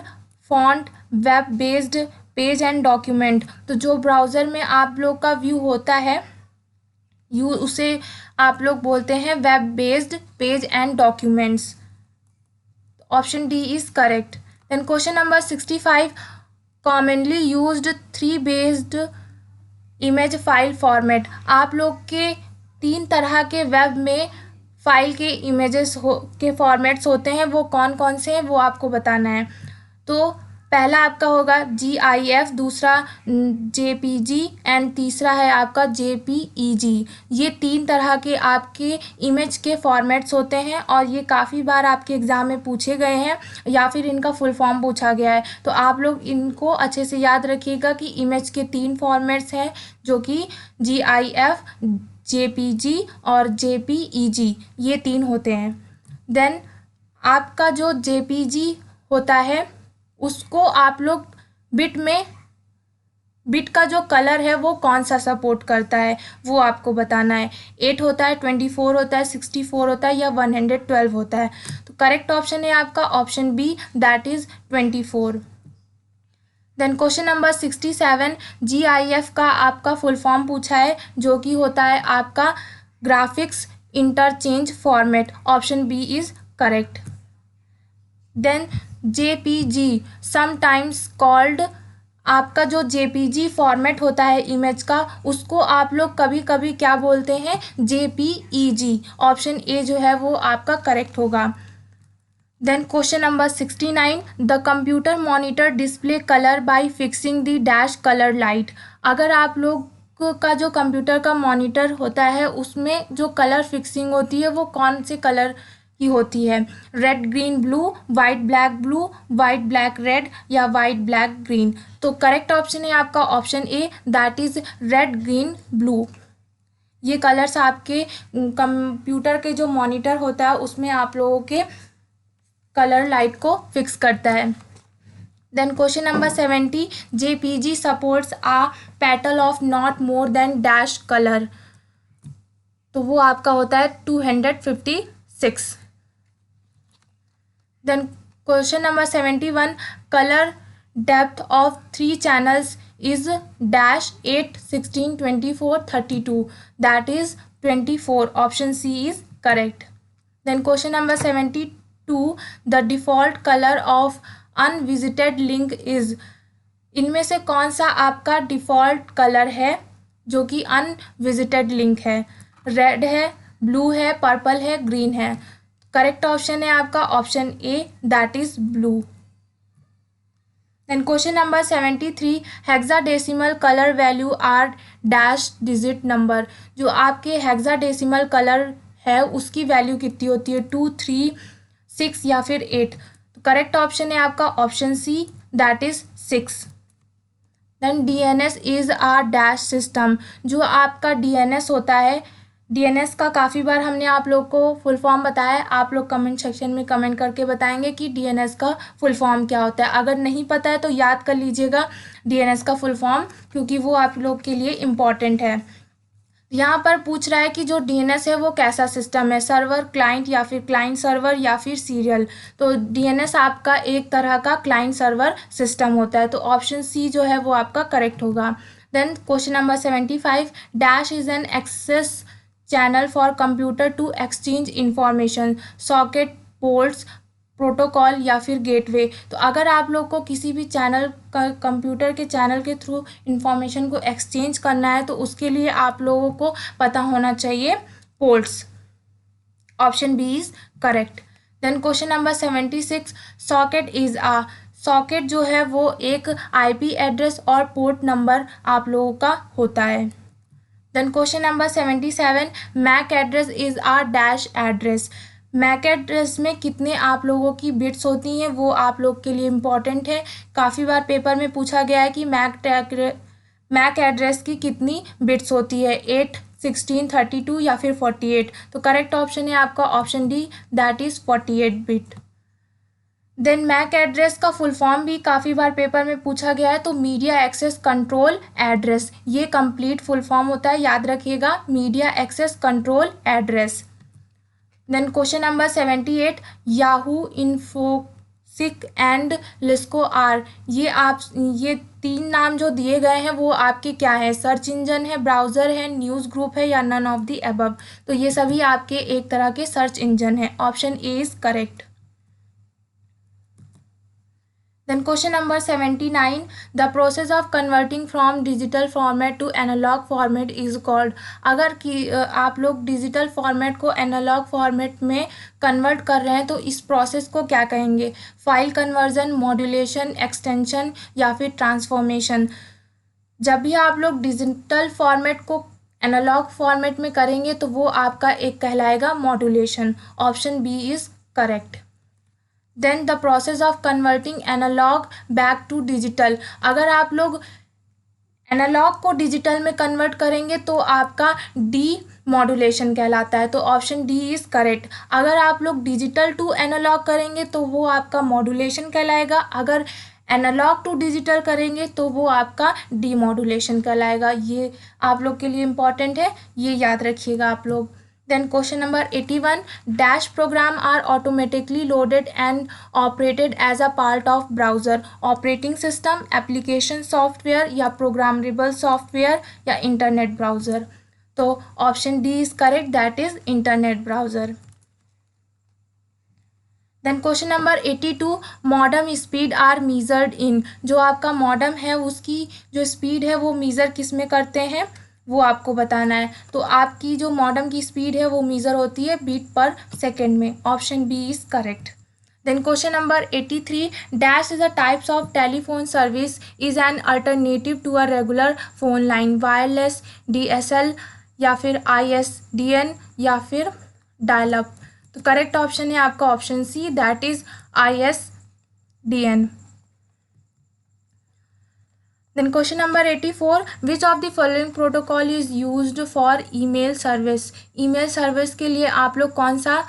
font, web based page and document. तो जो browser में आप लोग का view होता है उसे आप लोग बोलते हैं web based page and documents. Option D is correct. Then question number 65, commonly used 3 based image file format. आप लोग के 3 तरह के वेब में फाइल के इमेजेस के फॉर्मेट्स होते हैं, वो कौन कौन से हैं वो आपको बताना है। तो पहला आपका होगा GIF, दूसरा JPG एंड तीसरा है आपका JPEG। ये 3 तरह के आपके इमेज के फॉर्मेट्स होते हैं और ये काफ़ी बार आपके एग्ज़ाम में पूछे गए हैं या फिर इनका फुल फॉर्म पूछा गया है। तो आप लोग इनको अच्छे से याद रखिएगा कि इमेज के 3 फॉर्मेट्स हैं जो कि GIF, JPG और JPEG, ये 3 होते हैं। देन आपका जो JPG होता है उसको आप लोग बिट का जो कलर है वो कौन सा सपोर्ट करता है वो आपको बताना है। 8 होता है, 24 होता है, 64 होता है या 112 होता है। तो करेक्ट ऑप्शन है आपका option B, that is 24। Then question number 67, GIF का आपका फुल फॉर्म पूछा है जो कि होता है आपका graphics interchange format. Option B is correct. Then JPG sometimes called, आपका जो JPG फॉर्मेट होता है इमेज का उसको आप लोग कभी कभी क्या बोलते हैं, JPEG। ऑप्शन ए जो है वो आपका करेक्ट होगा। Then question number 69, the computer monitor display colour by fixing the dash colour light. अगर आप लोग का जो कंप्यूटर का मॉनिटर होता है उसमें जो कलर फिक्सिंग होती है वो कौन से कलर की होती है, red green blue, white black blue, white black red या वाइट ब्लैक ग्रीन। तो करेक्ट ऑप्शन है आपका option A, that is red green blue. ये कलर्स आपके कंप्यूटर के जो मॉनिटर होता है उसमें आप लोगों के कलर लाइट को फिक्स करता है। Then question number 70, JPG supports a पेटल of not more than dash colour. तो वो आपका होता है 256। Then question number 71, colour depth of 3 channels is dash 8, 16, 24, 32, that is 24। Option C is correct. Then question number 72, the default colour of unvisited link is. इनमें से कौन सा आपका डिफ़ॉल्ट कलर है जो कि अनविजिटेड लिंक है? रेड है, ब्लू है, पर्पल है, ग्रीन है। करेक्ट ऑप्शन है आपका option A, that is blue. Then question number 73, hexadecimal colour value are dash digit number. जो आपके हेक्साडेसिमल कलर है उसकी वैल्यू कितनी होती है? 2, 3, 6 या फिर 8। तो करेक्ट ऑप्शन है आपका option C, that is 6। Then DNS is a dash system. जो आपका DNS होता है, DNS का काफ़ी बार हमने आप लोग को फुल फॉर्म बताया है। आप लोग कमेंट सेक्शन में कमेंट करके बताएंगे कि DNS का फुल फॉर्म क्या होता है। अगर नहीं पता है तो याद कर लीजिएगा DNS का फुल फॉर्म, क्योंकि वो आप लोग के लिए इम्पॉर्टेंट है। यहाँ पर पूछ रहा है कि जो DNS है वो कैसा सिस्टम है, सर्वर, क्लाइंट या फिर क्लाइंट सर्वर या फिर सीरियल। तो DNS आपका एक तरह का क्लाइंट सर्वर सिस्टम होता है। तो ऑप्शन सी जो है वो आपका करेक्ट होगा। Then question number 75, dash is an access channel for computer to exchange information, socket, ports, protocol या फिर गेटवे। तो अगर आप लोग को किसी भी चैनल का कंप्यूटर के चैनल के थ्रू इंफॉर्मेशन को एक्सचेंज करना है तो उसके लिए आप लोगों को पता होना चाहिए ports. Option B is correct. Then question number 76, socket is a. Socket जो है वो एक IP एड्रेस और पोर्ट नंबर आप लोगों का होता है। Then question number 77, MAC address is a dash address. MAC address में कितने आप लोगों की बिट्स होती हैं वो आप लोग के लिए इम्पॉर्टेंट है। काफ़ी बार पेपर में पूछा गया है कि मैक एड्रेस की कितनी बिट्स होती है, 8, 16, 32 या फिर 48। तो करेक्ट ऑप्शन है आपका option D, that is 48 bit. Then MAC address का फुल फॉर्म भी काफ़ी बार पेपर में पूछा गया है, तो मीडिया एक्सेस कंट्रोल एड्रेस, ये कंप्लीट फुल फॉर्म होता है, याद रखिएगा, media access control address. Then question number 78, Yahoo, Infoseek and लिस्को आर। ये 3 नाम जो दिए गए हैं वो आपके क्या है? सर्च इंजन है, ब्राउज़र है, न्यूज़ ग्रुप है या नन ऑफ द अबव। तो ये सभी आपके एक तरह के सर्च इंजन है। Option A is correct. Then question number 79, the process of converting from digital format to analog format is called। अगर कि आप लोग डिजिटल फॉर्मेट को एनालॉग फॉर्मेट में कन्वर्ट कर रहे हैं तो इस प्रोसेस को क्या कहेंगे? फाइल कन्वर्जन, मॉड्यूलेशन, एक्सटेंशन या फिर ट्रांसफॉर्मेशन। जब भी आप लोग डिजिटल फॉर्मेट को एनालॉग फॉर्मेट में करेंगे तो वो आपका एक कहलाएगा modulation. Option B is correct. Then the process of converting analog back to digital. अगर आप लोग एनालॉग को डिजिटल में कन्वर्ट करेंगे तो आपका डी मॉड्यूलेशन कहलाता है। तो ऑप्शन डी इज़ करेक्ट। अगर आप लोग डिजिटल टू एनालॉग करेंगे तो वो आपका मॉड्यूलेशन कहलाएगा। अगर एनालॉग टू डिजिटल करेंगे तो वो आपका डी मॉड्यूलेशन कहलाएगा। ये आप लोग के लिए इम्पॉर्टेंट है, ये याद रखिएगा आप लोग। Then question number 81, dash program are automatically loaded and operated as a part of browser, operating system, application software या programmable software या internet browser। तो option D is correct, that is internet browser। Then question number 82, modem speed are measured in। जो आपका modem है उसकी जो speed है वो मीज़र किस में करते हैं वो आपको बताना है। तो आपकी जो मॉडम की स्पीड है वो मीज़र होती है बीट पर सेकेंड में। Option B is correct. Then question number 83, dash is a types of telephone service is an alternative to a regular phone line, wireless, DSL या फिर ISDN या फिर डायल अप। तो correct option है आपका option C, that is ISDN। Then question number 84, which of the following protocol is used for email service. Email service के लिए आप लोग कौन सा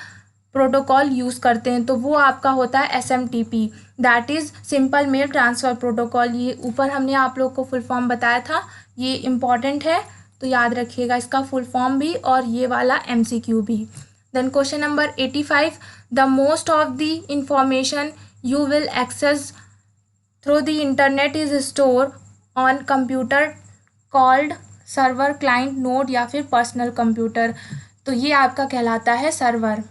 प्रोटोकॉल यूज़ करते हैं, तो वो आपका होता है SMTP, that is simple mail transfer protocol. ये ऊपर हमने आप लोग को फुल फॉर्म बताया था, ये इम्पॉर्टेंट है तो याद रखिएगा इसका फुल फॉर्म भी और ये वाला MCQ भी। Then question number 85, the most of the information you will access through the internet is store on computer called server, client, node या फिर पर्सनल कंप्यूटर। तो ये आपका कहलाता है सर्वर।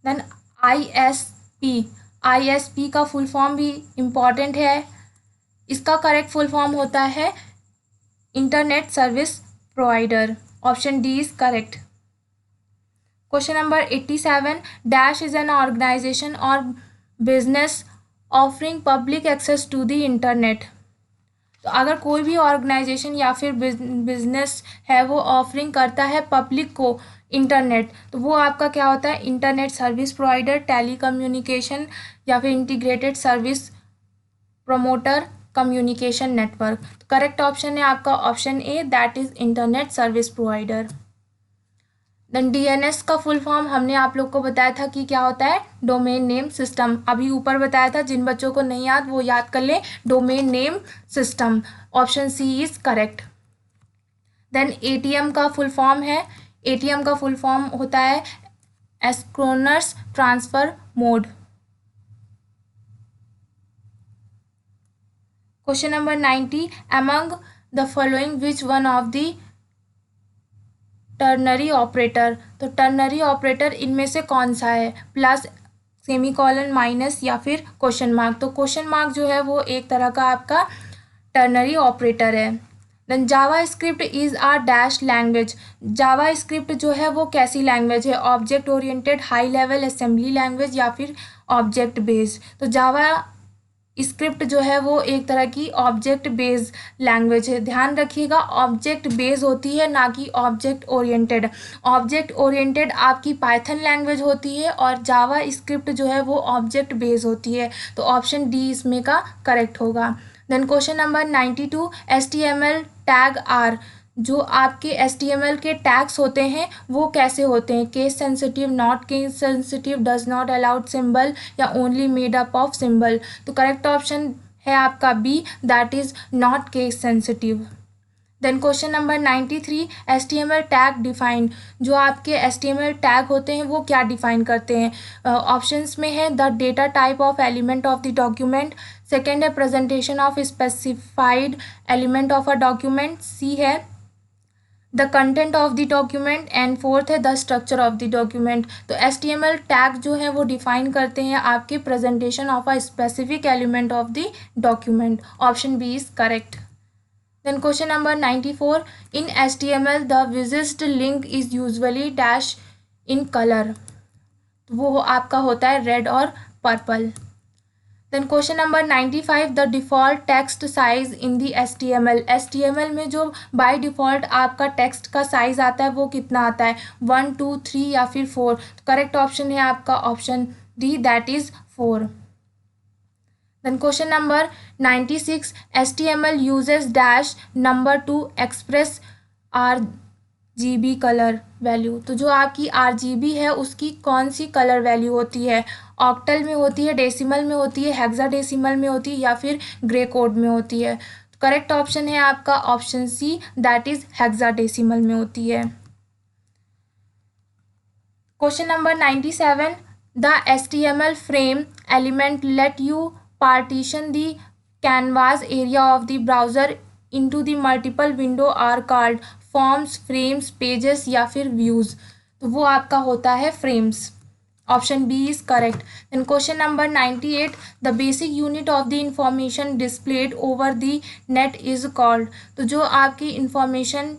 देन ISP का फुल फॉर्म भी इम्पॉर्टेंट है। इसका करेक्ट फुल फॉर्म होता है internet service provider. Option D is correct. Question number 87, dash is an organisation और business offering public access to the internet. तो अगर कोई भी ऑर्गेनाइजेशन या फिर बिजनेस है वो ऑफरिंग करता है पब्लिक को इंटरनेट, तो वो आपका क्या होता है, internet service provider, telecommunication या फिर integrated service promoter, communication network. तो करेक्ट ऑप्शन है आपका option A, that is internet service provider. Then DNS का फुल फॉर्म हमने आप लोग को बताया था कि क्या होता है, डोमेन नेम सिस्टम। अभी ऊपर बताया था, जिन बच्चों को नहीं याद वो याद कर लें, domain name system. Option C is correct. Then ATM का फुल फॉर्म है, ATM का फुल फॉर्म होता है asynchronous transfer mode. Question number 90, among the following which one of the ternary operator. तो टर्नरी ऑपरेटर इनमें से कौन सा है, प्लस, सेमीकोलन, माइनस या फिर क्वेश्चन मार्क। तो क्वेश्चन मार्क जो है वो एक तरह का आपका टर्नरी ऑपरेटर है। Then JavaScript is a dash language. JavaScript जो है वो कैसी लैंग्वेज है, object oriented, high level assembly language या फिर ऑब्जेक्ट बेस्ड। तो जावा स्क्रिप्ट जो है वो एक तरह की ऑब्जेक्ट बेस्ड लैंग्वेज है। ध्यान रखिएगा, ऑब्जेक्ट बेस्ड होती है ना कि ऑब्जेक्ट ओरिएंटेड। ऑब्जेक्ट ओरिएंटेड आपकी पाइथन लैंग्वेज होती है और जावा स्क्रिप्ट जो है वो ऑब्जेक्ट बेस्ड होती है। तो ऑप्शन डी इसमें का करेक्ट होगा। Then question number 92, HTML tag are. जो आपके HTML के टैग्स होते हैं वो कैसे होते हैं, case sensitive, not case sensitive, does not allowed symbol या only made up of symbol. तो करेक्ट ऑप्शन है आपका B, that is not case sensitive. Then question number 93, HTML tag define. जो आपके HTML टैग होते हैं वो क्या डिफाइन करते हैं। ऑप्शंस में है the data type of element of the document, second है presentation of specified element of a document, C है the content of the document and fourth है the structure of the document. तो HTML tag जो है वो define करते हैं आपके presentation of a specific element of the document. Option B is correct. Then question number 94, in HTML the busiest link is usually dash in color। तो वो आपका होता है रेड और purple. Then question number 95, the default text size in the HTML में जो by default आपका text का साइज आता है वो कितना आता है, 1, 2, 3 या फिर 4। तो करेक्ट ऑप्शन है आपका option D, that is 4। Then question number 96, HTML uses dash number to express RGB color value। तो जो आपकी RGB है उसकी कौन सी कलर वैल्यू होती है, ऑक्टल में होती है, डेसिमल में होती है, हेक्साडेसिमल में होती है या फिर ग्रे कोड में होती है। तो करेक्ट ऑप्शन है आपका option C, that is hexadecimal में होती है। Question number 97, the HTML frame element let you partition the canvas area of the browser into the multiple window are called forms, frames, pages या फिर views। तो वो आपका होता है frames। Option B is correct. Then question number 98, the basic unit of the information displayed over the net is called. तो जो आपकी इंफॉर्मेशन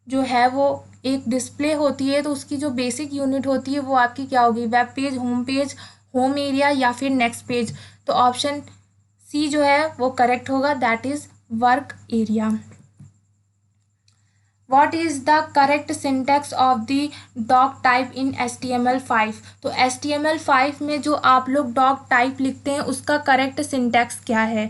जो है वो एक डिस्प्ले होती है तो उसकी जो बेसिक यूनिट होती है वो आपकी क्या होगी, वेब पेज, होम एरिया या फिर नेक्स्ट पेज। तो ऑप्शन सी जो है वो करेक्ट होगा, that is work area. What is the correct syntax of the doc type in HTML5? तो HTML5 में जो आप लोग doc type लिखते हैं उसका करेक्ट सिंटैक्स क्या है?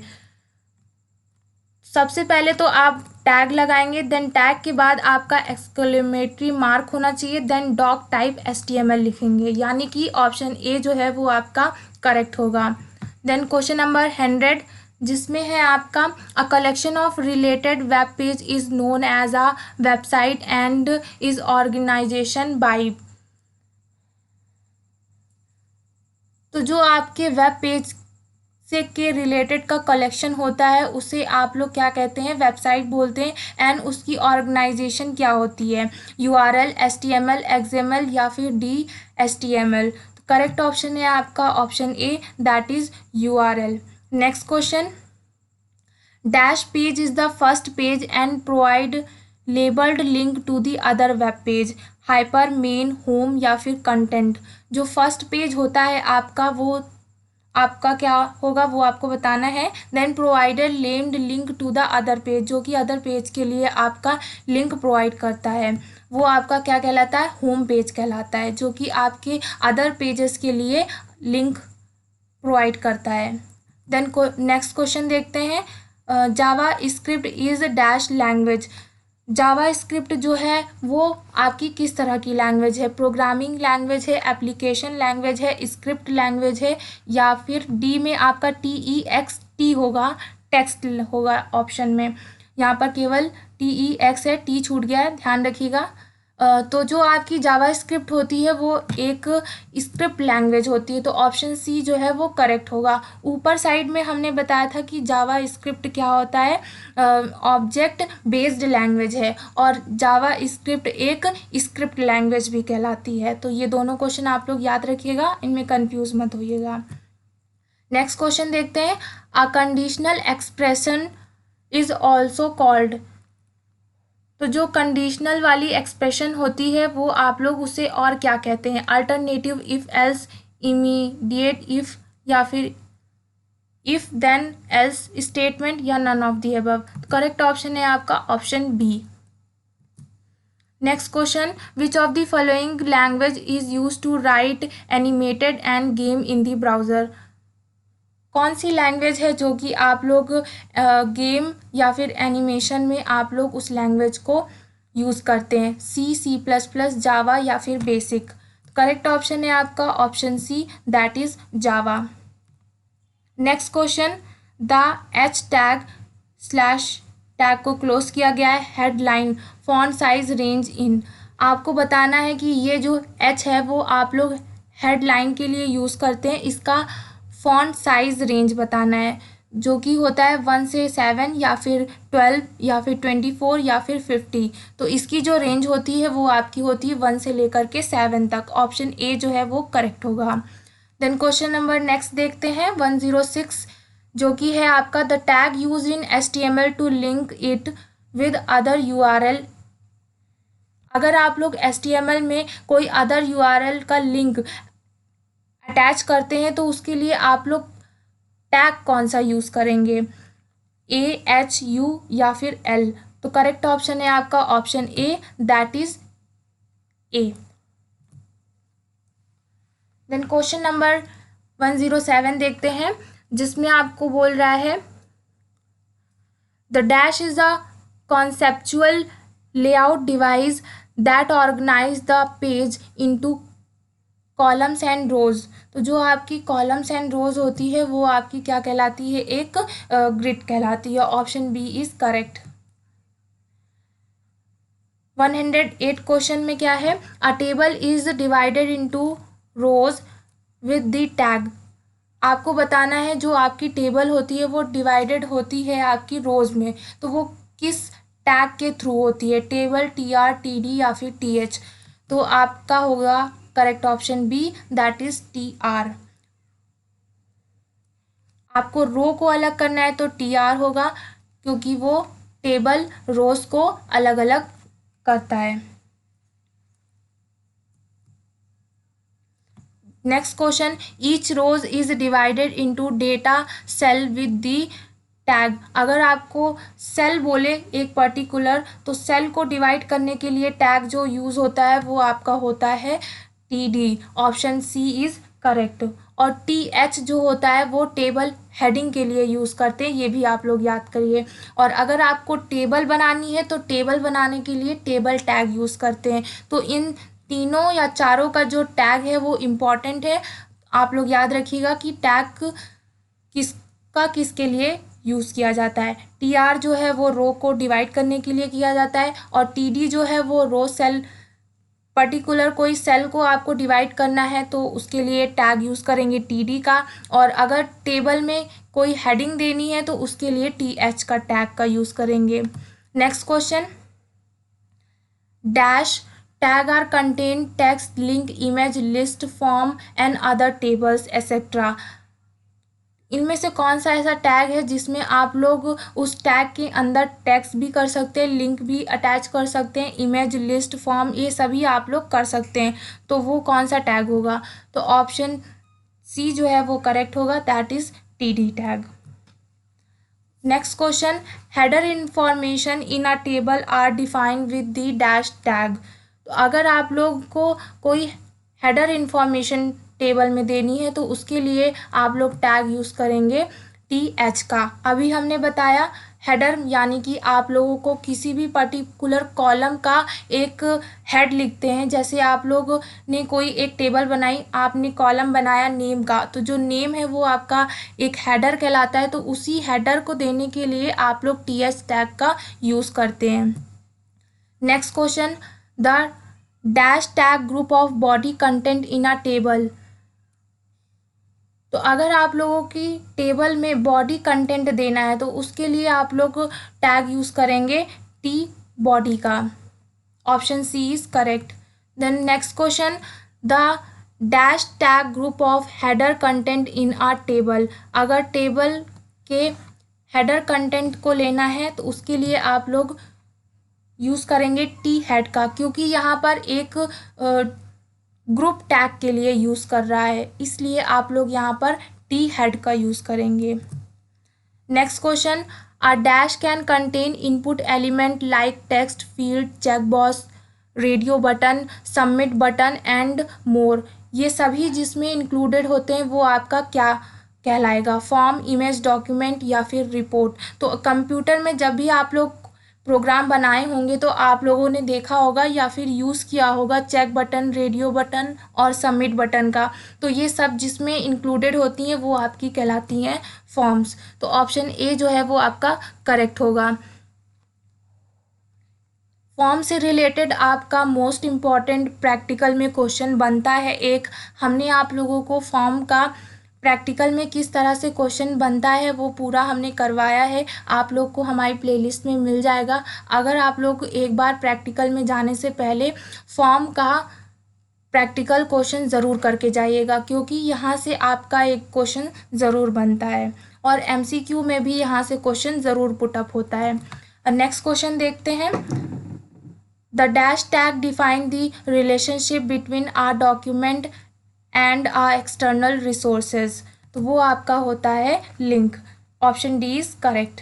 सबसे पहले तो आप टैग लगाएंगे, देन टैग के बाद आपका एक्सक्लेमेटरी मार्क होना चाहिए, देन डॉक टाइप HTML लिखेंगे, यानी कि ऑप्शन ए जो है वो आपका करेक्ट होगा। देन क्वेश्चन नंबर 100, जिसमें है आपका a collection of related web page is known as a website and is organisation by. तो जो आपके वेब पेज से के रिलेटेड का कलेक्शन होता है उसे आप लोग क्या कहते हैं? वेबसाइट बोलते हैं। एंड उसकी ऑर्गेनाइजेशन क्या होती है? URL, HTML, XML या फिर DHTML। तो करेक्ट ऑप्शन है आपका option A, that is URL। Next question, dash page is the first page and provide labelled link to the other web page, hyper, main, home या फिर content. जो first page होता है आपका वो आपका क्या होगा वो आपको बताना है। Then provider named link to the other page, जो कि अदर पेज के लिए आपका लिंक प्रोवाइड करता है, वो आपका क्या कहलाता है? होम पेज कहलाता है, जो कि आपके अदर पेजेस के लिए लिंक प्रोवाइड करता है। देन नेक्स्ट क्वेश्चन देखते हैं, JavaScript is dash language. JavaScript जो है वो आपकी किस तरह की लैंग्वेज है? प्रोग्रामिंग लैंग्वेज है, एप्लीकेशन लैंग्वेज है, स्क्रिप्ट लैंग्वेज है, या फिर डी में आपका TEXT होगा, टेक्स्ट होगा ऑप्शन में। यहाँ पर केवल TEX है, टी छूट गया है, ध्यान रखिएगा। तो जो आपकी जावा स्क्रिप्ट होती है वो एक स्क्रिप्ट लैंग्वेज होती है, तो ऑप्शन सी जो है वो करेक्ट होगा। ऊपर साइड में हमने बताया था कि जावा स्क्रिप्ट क्या होता है? ऑब्जेक्ट बेस्ड लैंग्वेज है, और जावा स्क्रिप्ट एक स्क्रिप्ट लैंग्वेज भी कहलाती है। तो ये दोनों क्वेश्चन आप लोग याद रखिएगा, इनमें कंफ्यूज मत होइएगा। नेक्स्ट क्वेश्चन देखते हैं, a conditional expression is also called. तो जो कंडीशनल वाली एक्सप्रेशन होती है वो आप लोग उसे और क्या कहते हैं? Alternative, if, else, immediate if या फिर इफ देन एल्स स्टेटमेंट, या none of the above. Correct option है आपका option B. Next question, which of the following language is use to write animated and game in the browser. कौन सी language है जो कि आप लोग गेम या फिर एनिमेशन में आप लोग उस लैंग्वेज को यूज़ करते हैं? C++, जावा या फिर बेसिक। करेक्ट ऑप्शन है आपका option C, that is Java. Next question, the H tag slash tag को क्लोज किया गया है, headline, font size, range in. आपको बताना है कि ये जो H है वो आप लोग हेडलाइन के लिए यूज़ करते हैं, इसका फॉन्ट साइज रेंज बताना है, जो कि होता है 1 से 7 या फिर 12 या फिर 24 या फिर 50। तो इसकी जो रेंज होती है वो आपकी होती है 1 से लेकर के 7 तक। ऑप्शन ए जो है वो करेक्ट होगा। देन क्वेश्चन नंबर नेक्स्ट देखते हैं 106, जो कि है आपका, the tag use in HTML to link it with other URL। अगर आप लोग HTML में कोई अदर URL का लिंक अटैच करते हैं तो उसके लिए आप लोग टैग कौन सा यूज़ करेंगे? AHU या फिर L। तो करेक्ट ऑप्शन है आपका option A, that is A. Then question number 107 देखते हैं, जिसमें आपको बोल रहा है, the dash is a conceptual layout device that organize the page into columns and rows. तो जो आपकी कॉलम्स एंड रोज होती है वो आपकी क्या कहलाती है? एक ग्रिड कहलाती है। Option B is correct. 108 question में क्या है, a table is divided into rows with the tag. आपको बताना है जो आपकी टेबल होती है वो डिवाइडेड होती है आपकी रोज में, तो वो किस टैग के थ्रू होती है? टेबल, TR, TD या फिर TH। तो आपका होगा correct option B, that is TR। आपको रो को अलग करना है तो TR होगा, क्योंकि वो टेबल रोज को अलग अलग करता है। Next question, each rows is divided into data cell with the tag, अगर आपको सेल बोले एक पर्टिकुलर, तो सेल को डिवाइड करने के लिए टैग जो यूज़ होता है वो आपका होता है TD। Option C is correct. और TH जो होता है वो टेबल हेडिंग के लिए यूज़ करते हैं, ये भी आप लोग याद करिए। और अगर आपको टेबल बनानी है तो टेबल बनाने के लिए टेबल टैग यूज़ करते हैं। तो इन तीनों या चारों का जो टैग है वो इम्पॉर्टेंट है। आप लोग याद रखिएगा कि टैग किसका किसके लिए यूज़ किया जाता है। TR जो है वो रो को डिवाइड करने के लिए किया जाता है, और TD जो है वो रो सेल, पर्टिकुलर कोई सेल को आपको डिवाइड करना है तो उसके लिए टैग यूज़ करेंगे TD का। और अगर टेबल में कोई हेडिंग देनी है तो उसके लिए TH का टैग का यूज़ करेंगे। Next question, dash tag are contain text, link, image, list, form and other tables etcetera. इनमें से कौन सा ऐसा टैग है जिसमें आप लोग उस टैग के अंदर टेक्स्ट भी कर सकते हैं, लिंक भी अटैच कर सकते हैं, इमेज, लिस्ट, फॉर्म, ये सभी आप लोग कर सकते हैं, तो वो कौन सा टैग होगा? तो ऑप्शन सी जो है वो करेक्ट होगा, that is TD tag. Next question, header information in a table are defined with the dash tag. तो अगर आप लोग को कोई हेडर इंफॉर्मेशन टेबल में देनी है तो उसके लिए आप लोग टैग यूज़ करेंगे TH का। अभी हमने बताया हेडर यानी कि आप लोगों को किसी भी पर्टिकुलर कॉलम का एक हेड लिखते हैं। जैसे आप लोग ने कोई एक टेबल बनाई, आपने कॉलम बनाया नेम का, तो जो नेम है वो आपका एक हेडर कहलाता है। तो उसी हेडर को देने के लिए आप लोग TH टैग का यूज़ करते हैं। Next question, the dash tag group of body content in a table. तो अगर आप लोगों की टेबल में बॉडी कंटेंट देना है तो उसके लिए आप लोग टैग यूज़ करेंगे T बॉडी का। Option C is correct. Then next question, the dash tag group of header content in a table. अगर टेबल के हेडर कंटेंट को लेना है तो उसके लिए आप लोग यूज़ करेंगे T हेड का, क्योंकि यहाँ पर एक ग्रुप टैग के लिए यूज़ कर रहा है, इसलिए आप लोग यहाँ पर T हेड का यूज़ करेंगे। Next question, a dash can contain input element like text, field, check box, radio button, submit button and more. ये सभी जिसमें इंक्लूडेड होते हैं वो आपका क्या कहलाएगा? फॉर्म, इमेज, डॉक्यूमेंट या फिर रिपोर्ट। तो कंप्यूटर में जब भी आप लोग प्रोग्राम बनाए होंगे तो आप लोगों ने देखा होगा या फिर यूज़ किया होगा चेक बटन, रेडियो बटन और सबमिट बटन का। तो ये सब जिसमें इंक्लूडेड होती हैं वो आपकी कहलाती हैं फॉर्म्स। तो ऑप्शन ए जो है वो आपका करेक्ट होगा। फॉर्म से रिलेटेड आपका मोस्ट इम्पॉर्टेंट प्रैक्टिकल में क्वेश्चन बनता है एक। हमने आप लोगों को फॉर्म का प्रैक्टिकल में किस तरह से क्वेश्चन बनता है वो पूरा हमने करवाया है, आप लोग को हमारी प्लेलिस्ट में मिल जाएगा। अगर आप लोग एक बार प्रैक्टिकल में जाने से पहले फॉर्म का प्रैक्टिकल क्वेश्चन ज़रूर करके जाइएगा, क्योंकि यहाँ से आपका एक क्वेश्चन ज़रूर बनता है और MCQ में भी यहाँ से क्वेश्चन ज़रूर पुटअप होता है। नेक्स्ट क्वेश्चन देखते हैं, the dash tag define the relationship between are document and a external resources. तो वो आपका होता है link. Option D is correct.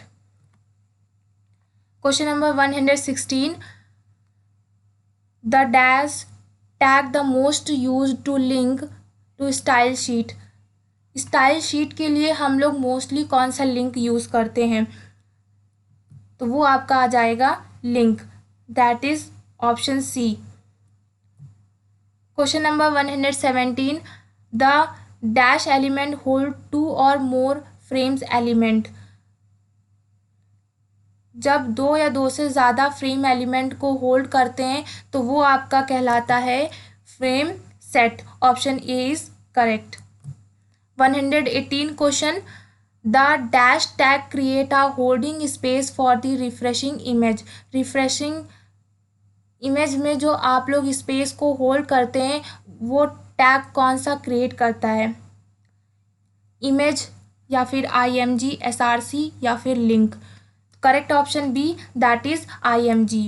Question number 116, the dash tag the most use to link to style sheet. Style sheet के लिए हम लोग mostly कौन सा लिंक यूज़ करते हैं? तो वो आपका आ जाएगा link, that is option C. Question number 117, the dash element hold 2 और मोर फ्रेम्स एलिमेंट। जब 2 या 2 से ज़्यादा फ्रेम एलिमेंट को होल्ड करते हैं तो वो आपका कहलाता है frame set. Option A is correct. 118 question, the dash tag create a holding space for the refreshing image. Refreshing image में जो आप लोग स्पेस को होल्ड करते हैं वो टैग कौन सा क्रिएट करता है? इमेज या फिर IMG, SRC या फिर link? Correct option B, that is IMG।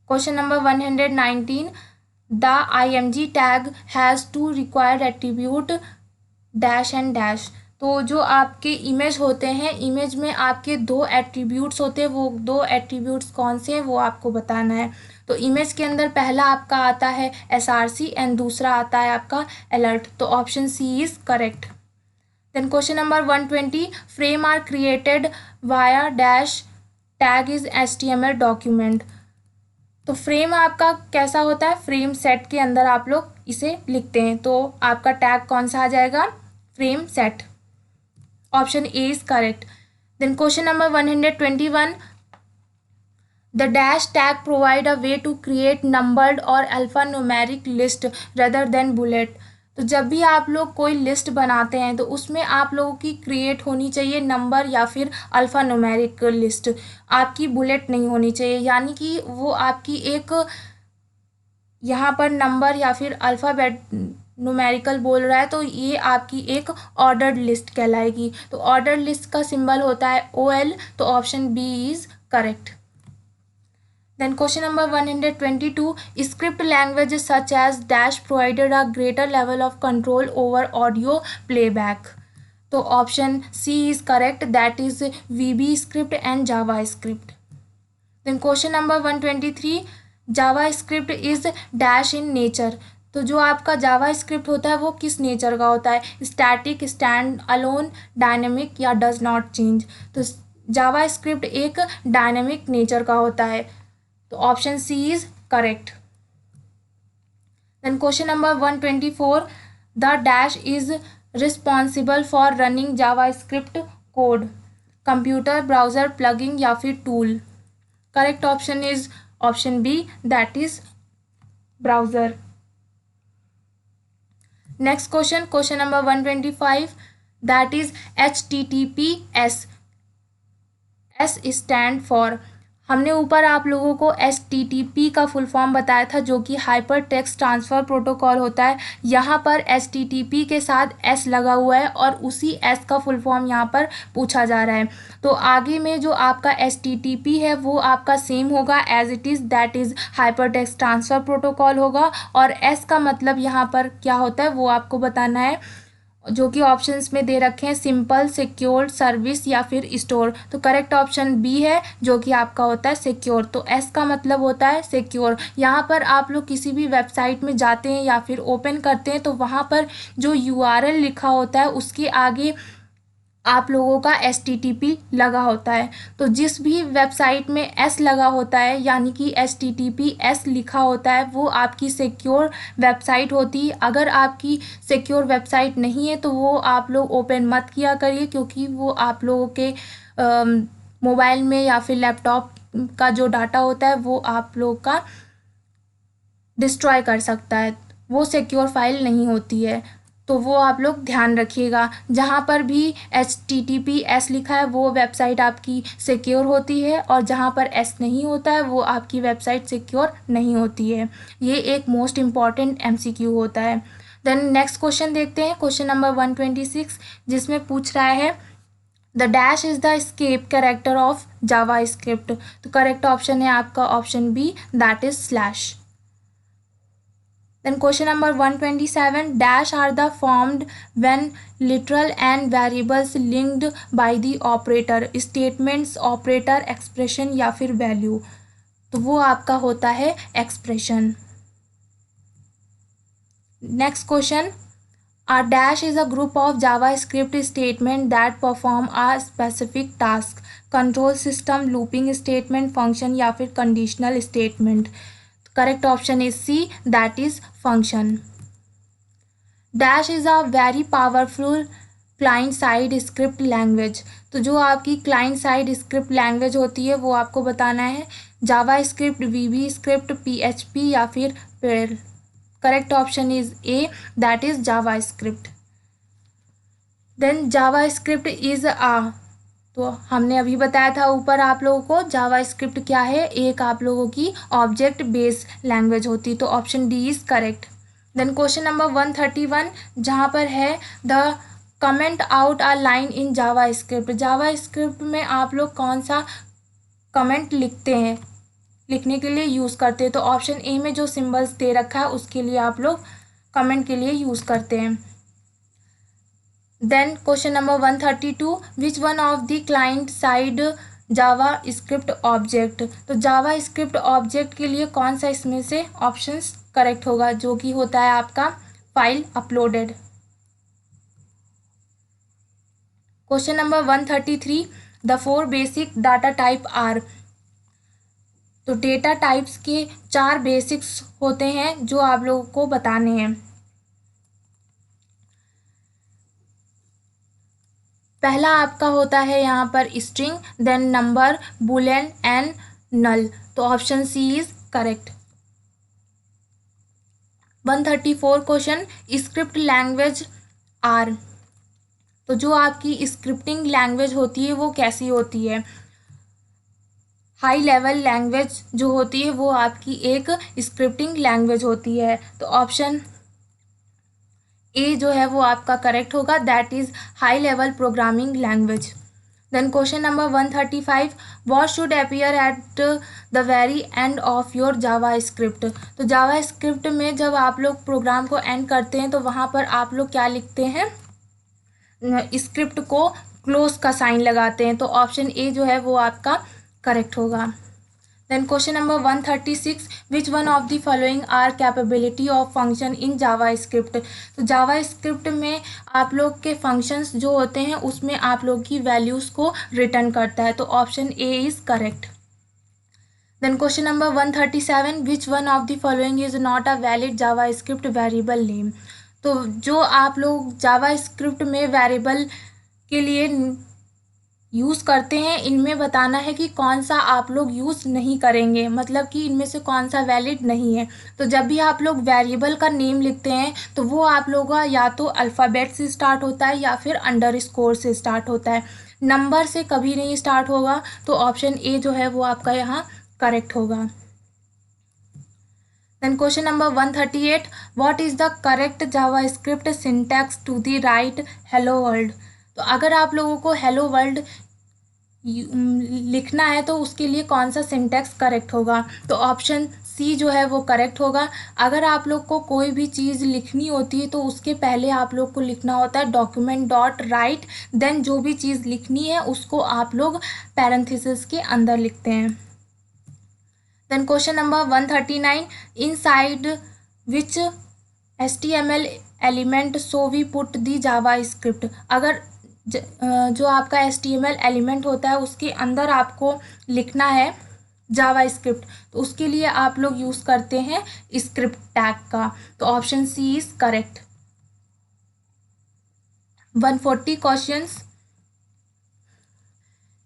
Question number 119, the IMG tag has 2 required attribute dash and dash. तो जो आपके इमेज होते हैं, इमेज में आपके 2 एट्रीब्यूट्स होते हैं, वो 2 एट्रीब्यूट्स कौन से हैं वो आपको बताना है। तो इमेज के अंदर पहला आपका आता है SRC एंड दूसरा आता है आपका अलर्ट, तो option C is correct. Then question number 120, frame are created via dash tag is HTML document. तो फ्रेम आपका कैसा होता है, फ्रेम सेट के अंदर आप लोग इसे लिखते हैं, तो आपका टैग कौन सा आ जाएगा, frame set, option A is correct. Then question number 121, the dash tag provide a way to create numbered or alphanumeric list rather than bullet. तो जब भी आप लोग कोई लिस्ट बनाते हैं तो उसमें आप लोगों की क्रिएट होनी चाहिए नंबर या फिर अल्फ़ा न्यूमेरिक लिस्ट, आपकी बुलेट नहीं होनी चाहिए, यानी कि वो आपकी एक यहाँ पर नंबर या फिर अल्फ़ाबेट न्यूमेरिकल बोल रहा है तो ये आपकी एक ऑर्डर्ड लिस्ट कहलाएगी। तो ऑर्डर्ड लिस्ट का सिंबल होता है OL, तो option B is correct. Then question number 122, script languages such as dash provided a greater level of control over audio playback. तो option C is correct, that is VB script and JavaScript. Then question number 123, JavaScript is dash in nature. तो जो आपका जावा script होता है वो किस nature का होता है, स्टैटिक, स्टैंड अलोन, डायनेमिक या डज नॉट चेंज। तो जावा स्क्रिप्ट एक डायनेमिक नेचर का होता है, तो option C is correct. Then question number 124, the dash is responsible for running JavaScript code, computer, browser, plugin या फिर tool. Correct option is option B, that is browser. Next question, question number 125, that is HTTPS। S stand for, हमने ऊपर आप लोगों को HTTP का full form बताया था जो कि हाइपर टेक्स्ट ट्रांसफ़र प्रोटोकॉल होता है। यहाँ पर HTTP के साथ S लगा हुआ है और उसी S का फुल फॉर्म यहाँ पर पूछा जा रहा है। तो आगे में जो आपका HTTP है वो आपका सेम होगा as it is, that is hyper text transfer protocol होगा, और S का मतलब यहाँ पर क्या होता है वो आपको बताना है, जो कि ऑप्शंस में दे रखे हैं, सिंपल, सिक्योर, सर्विस या फिर स्टोर। तो करेक्ट ऑप्शन बी है जो कि आपका होता है सिक्योर। तो एस का मतलब होता है सिक्योर। यहाँ पर आप लोग किसी भी वेबसाइट में जाते हैं या फिर ओपन करते हैं तो वहाँ पर जो URL लिखा होता है उसके आगे आप लोगों का HTTP लगा होता है। तो जिस भी वेबसाइट में S लगा होता है यानी कि HTTPS लिखा होता है वो आपकी सिक्योर वेबसाइट होती है। अगर आपकी सिक्योर वेबसाइट नहीं है तो वो आप लोग ओपन मत किया करिए, क्योंकि वो आप लोगों के मोबाइल में या फिर लैपटॉप का जो डाटा होता है वो आप लोग का डिस्ट्रॉय कर सकता है, वो सिक्योर फाइल नहीं होती है। तो वो आप लोग ध्यान रखिएगा, जहाँ पर भी HTTPS लिखा है वो वेबसाइट आपकी सिक्योर होती है, और जहाँ पर S नहीं होता है वो आपकी वेबसाइट सिक्योर नहीं होती है। ये एक मोस्ट इम्पॉर्टेंट MCQ होता है। देन नेक्स्ट क्वेश्चन देखते हैं, क्वेश्चन नंबर 126, जिसमें पूछ रहा है the dash is the escape character of JavaScript. तो करेक्ट ऑप्शन है आपका option B, that is slash. Then question number 127, dash are the formed when literal and variables linked by the operator, statements, operator, expression या फिर value। तो वो आपका होता है expression। Next question, a dash is a group of JavaScript statement that perform a specific task, control system, looping statement, function या फिर conditional statement। Correct option is C, that is function. Dash is a very powerful client side script language. तो जो आपकी client side script language होती है वो आपको बताना है, JavaScript, VB script, PHP या फिर Perl. Correct option is A, that is JavaScript. Then JavaScript is तो हमने अभी बताया था ऊपर आप लोगों को जावा स्क्रिप्ट क्या है, एक आप लोगों की ऑब्जेक्ट बेस्ड लैंग्वेज होती है, तो option D is correct. Then question number 131, जहाँ पर है the comment out a line in JavaScript. Java script में आप लोग कौन सा कमेंट लिखते हैं, लिखने के लिए यूज़ करते हैं, तो ऑप्शन ए में जो सिम्बल्स दे रखा है उसके लिए आप लोग कमेंट के लिए यूज़ करते हैं। Then question number 132, which one of the client side JavaScript object. तो जावा स्क्रिप्ट ऑब्जेक्ट के लिए कौन सा इसमें से ऑप्शंस करेक्ट होगा, जो कि होता है आपका file uploaded. Question number 133, the 4 basic data type are. तो डेटा टाइप्स के 4 बेसिक्स होते हैं जो आप लोगों को बताने हैं। पहला आपका होता है यहाँ पर string, then number, boolean and null. तो option C is correct. 134 question, script language are. तो जो आपकी स्क्रिप्टिंग लैंग्वेज होती है वो कैसी होती है। हाई लेवल लैंग्वेज जो होती है वो आपकी एक स्क्रिप्टिंग लैंग्वेज होती है। तो ऑप्शन ए जो है वो आपका करेक्ट होगा, that is high level programming language. Then question number 135, what should appear at the very end of your JavaScript. तो जावा स्क्रिप्ट में जब आप लोग प्रोग्राम को एंड करते हैं तो वहाँ पर आप लोग क्या लिखते हैं, स्क्रिप्ट को क्लोज का साइन लगाते हैं। तो ऑप्शन ए जो है वो आपका करेक्ट होगा। Then question number 136, which one of the following are capability of function in JavaScript. तो जावा स्क्रिप्ट में आप लोग के फंक्शंस जो होते हैं उसमें आप लोग की वैल्यूज़ को रिटर्न करता है। तो option A is correct. Then question number 137, which one of the following is not a valid JavaScript variable name. तो जो आप लोग जावा स्क्रिप्ट में वेरिएबल के लिए यूज़ करते हैं, इनमें बताना है कि कौन सा आप लोग यूज़ नहीं करेंगे, मतलब कि इनमें से कौन सा वैलिड नहीं है। तो जब भी आप लोग वेरिएबल का नेम लिखते हैं तो वो आप लोगों का या तो अल्फ़ाबेट से स्टार्ट होता है या फिर अंडरस्कोर से स्टार्ट होता है, नंबर से कभी नहीं स्टार्ट होगा। तो ऑप्शन ए जो है वो आपका यहाँ करेक्ट होगा। Then question number 138, what is the correct JavaScript syntax to the write hello world. तो अगर आप लोगों को हेलो वर्ल्ड लिखना है तो उसके लिए कौन सा सिंटैक्स करेक्ट होगा। तो ऑप्शन सी जो है वो करेक्ट होगा। अगर आप लोग को कोई भी चीज़ लिखनी होती है तो उसके पहले आप लोग को लिखना होता है डॉक्यूमेंट डॉट राइट, देन जो भी चीज़ लिखनी है उसको आप लोग पैरेंथेसिस के अंदर लिखते हैं। Then question number 139, inside which HTML element so we put the JavaScript. अगर जो आपका HTML एलिमेंट होता है उसके अंदर आपको लिखना है जावा स्क्रिप्ट, तो उसके लिए आप लोग यूज़ करते हैं स्क्रिप्ट टैग का। तो option C is correct. 140 questions,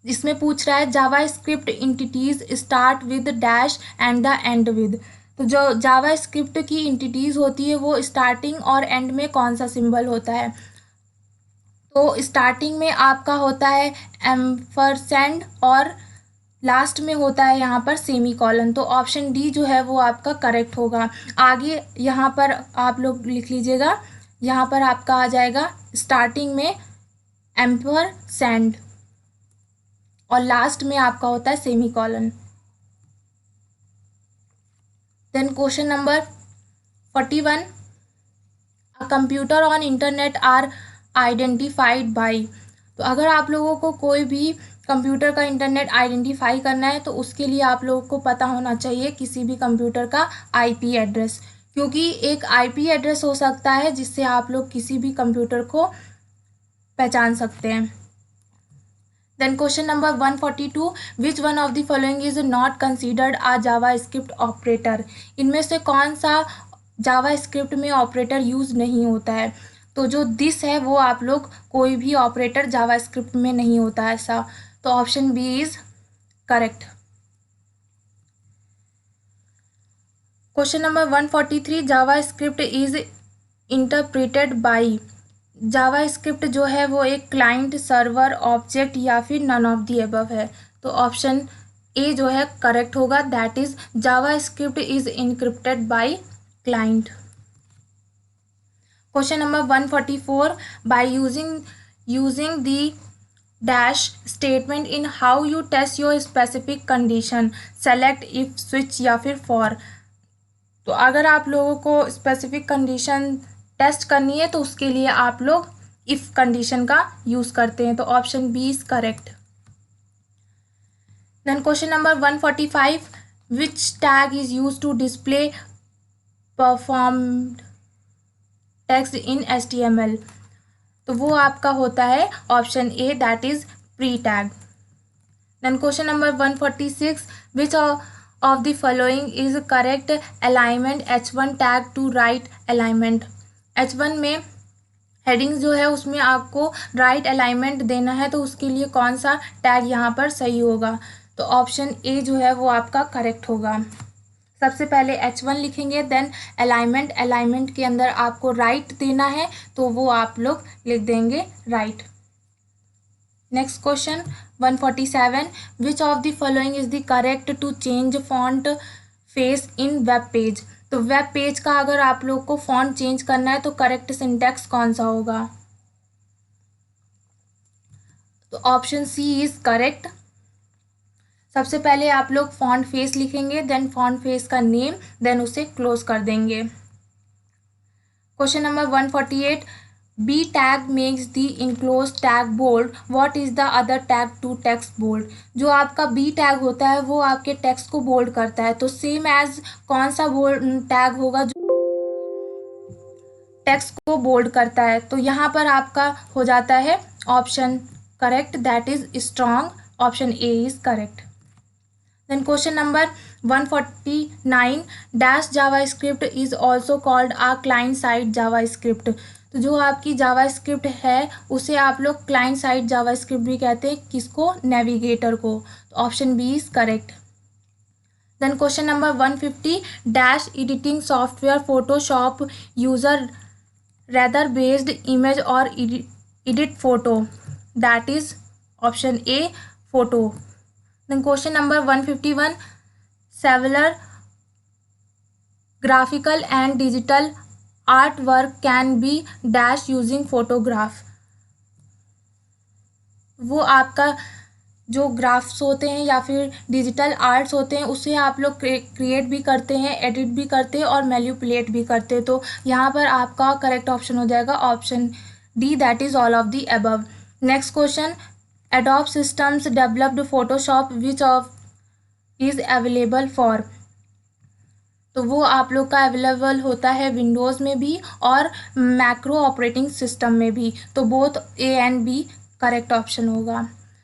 इसमें पूछ रहा है JavaScript entities start with dash and the end with. तो जो जावा स्क्रिप्ट की इंटिटीज होती है वो स्टार्टिंग और एंड में कौन सा सिंबल होता है। तो स्टार्टिंग में आपका होता है एम्परसेंड और लास्ट में होता है यहाँ पर सेमी कॉलन। तो ऑप्शन डी जो है वो आपका करेक्ट होगा। आगे यहाँ पर आप लोग लिख लीजिएगा, यहाँ पर आपका आ जाएगा स्टार्टिंग में एम्परसेंड और लास्ट में आपका होता है semicolon. Then question number 41, a computer on internet are identified by. तो अगर आप लोगों को कोई भी कंप्यूटर का इंटरनेट आइडेंटिफाई करना है तो उसके लिए आप लोगों को पता होना चाहिए किसी भी कंप्यूटर का IP एड्रेस, क्योंकि एक IP एड्रेस हो सकता है जिससे आप लोग किसी भी कंप्यूटर को पहचान सकते हैं। Then question number 142, which one of the following is not considered a JavaScript operator. इनमें से कौन सा जावा स्क्रिप्ट में ऑपरेटर यूज़ नहीं होता है। तो जो दिस है वो आप लोग कोई भी ऑपरेटर जावा स्क्रिप्ट में नहीं होता है ऐसा। तो option B is correct. Question number 143, JavaScript is interpreted by. JavaScript जो है वो एक क्लाइंट, सर्वर, ऑब्जेक्ट या फिर नन ऑफ दी अबव है। तो ऑप्शन ए जो है करेक्ट होगा, that is JavaScript is encrypted by client. Question number 144, by using the dash statement in how you test your specific condition, select if, switch या फिर for. तो अगर आप लोगों को स्पेसिफिक कंडीशन टेस्ट करनी है तो उसके लिए आप लोग इफ कंडीशन का यूज करते हैं, तो option B is correct. Then question number 145, which tag is use to display performed text in HTML, तो वो आपका होता है option A, that is pre tag. Then question number 146, which of the following is correct alignment H1 tag to right alignment. H1 में heading जो है उसमें आपको राइट अलाइनमेंट देना है, तो उसके लिए कौन सा टैग यहाँ पर सही होगा, तो ऑप्शन ए जो है वो आपका करेक्ट होगा। सबसे पहले H1 लिखेंगे, देन अलाइनमेंट के अंदर आपको राइट देना है, तो वो आप लोग लिख देंगे right. Next question 147, which of the following is the correct to change font face in web page, तो वेब पेज का अगर आप लोग को फॉन्ट चेंज करना है तो करेक्ट सिंटैक्स कौन सा होगा, तो ऑप्शन सी इज करेक्ट। सबसे पहले आप लोग फॉन्ट फेस लिखेंगे, देन फॉन्ट फेस का नेम, देन उसे क्लोज कर देंगे। Question number 148, B tag makes the enclose tag bold, what is the other tag to text bold, जो आपका बी टैग होता है वो आपके टेक्स्ट को बोल्ड करता है, तो सेम एज कौन सा बोल्ड टैग होगा जो टेक्स्ट को बोल्ड करता है, तो यहाँ पर आपका हो जाता है option correct, that is strong, option A is correct. Then question number 149, dash JavaScript is also called a client side JavaScript, तो जो आपकी JavaScript है उसे आप लोग क्लाइंट साइड JavaScript भी कहते हैं, किसको, नेविगेटर को, तो option B is correct. Then question number 150, dash editing software Photoshop user rather based image or edit photo, that is option A photo. Then question number 151, several graphical and digital artwork can be dash using photograph, वो आपका जो graphs होते हैं या फिर digital arts होते हैं उसे आप लोग क्रिएट भी करते हैं, एडिट भी करते हैं और मैनिपुलेट भी करते हैं, तो यहाँ पर आपका करेक्ट ऑप्शन हो जाएगा option D, that is all of the above. Next question, Adobe Systems developed Photoshop, which of is available for, तो वो आप लोग का अवेलेबल होता है विंडोज़ में भी और मैक्रो ऑपरेटिंग सिस्टम में भी, तो both A and B correct option होगा।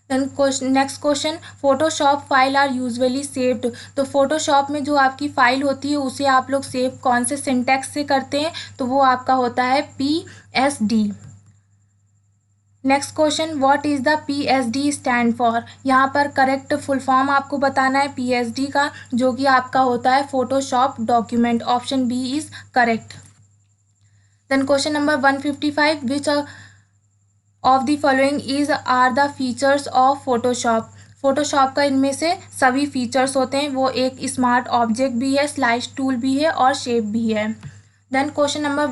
Then next question, Photoshop file are usually saved, तो फोटोशॉप में जो आपकी फाइल होती है उसे आप लोग सेव कौन से सिंटैक्स से करते हैं, तो वो आपका होता है PSD। Next question, what is the PSD stand for, यहाँ पर करेक्ट फुल फॉर्म आपको बताना है PSD का, जो कि आपका होता है Photoshop document, option B is correct. Then question number 155, which of the following is are the features of Photoshop, Photoshop का इनमें से सभी फीचर्स होते हैं, वो एक स्मार्ट ऑब्जेक्ट भी है, स्लाइस टूल भी है और शेप भी है। देन क्वेश्चन नंबर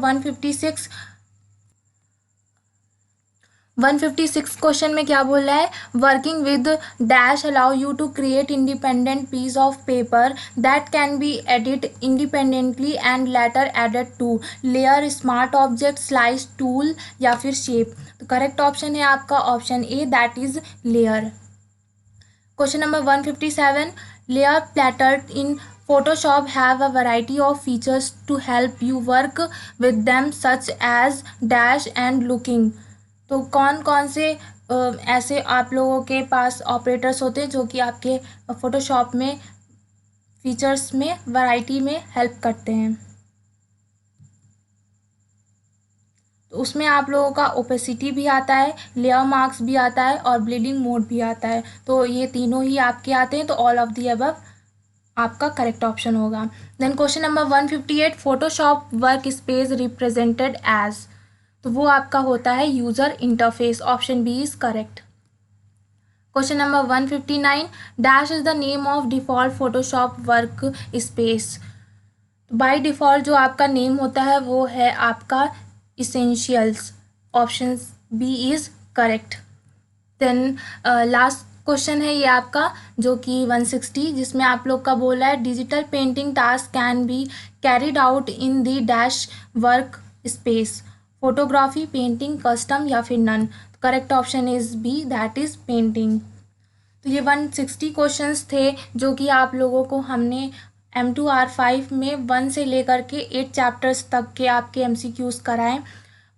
156 क्वेश्चन में क्या बोल रहा है, working with dash allow you to create independent piece of paper that can be edit independently and later added to layer smart object slice tool या फिर शेप, तो करेक्ट ऑप्शन है आपका option A, that is layer. Question number 157, layer plated in Photoshop have a variety of features to help you work with them such as dash and looking, तो कौन कौन से ऐसे आप लोगों के पास ऑपरेटर्स होते हैं जो कि आपके फोटोशॉप में फीचर्स में वैरायटी में हेल्प करते हैं, तो उसमें आप लोगों का ओपेसिटी भी आता है, लेयर मार्क्स भी आता है और ब्लीडिंग मोड भी आता है, तो ये तीनों ही आपके आते हैं, तो ऑल ऑफ दी अबव आपका करेक्ट ऑप्शन होगा। Then question number 158, Photoshop work space represented as, तो वो आपका होता है user interface, option B is correct. Question number 159, dash is the name of default Photoshop work space, by default जो आपका name होता है वो है आपका essentials, option B is correct. Then last question है ये आपका जो कि 160, जिसमें आप लोग का बोला है digital painting task can be carried out in the dash work space, photography, painting, custom या फिर none. Correct option is B, that is painting. तो ये 160 क्वेश्चंस थे जो कि आप लोगों को हमने M2R5 में 1 से लेकर के 8 चैप्टर्स तक के आपके MCQs कराएं।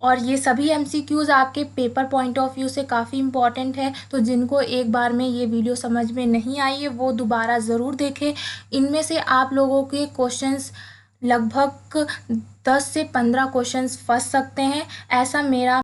और ये सभी MCQs आपके पेपर पॉइंट ऑफ व्यू से काफ़ी इम्पॉर्टेंट है, तो जिनको एक बार में ये वीडियो समझ में नहीं आई है वो दोबारा ज़रूर देखें। इनमें से आप लोगों के क्वेश्चंस लगभग 10 से 15 क्वेश्चंस फंस सकते हैं, ऐसा मेरा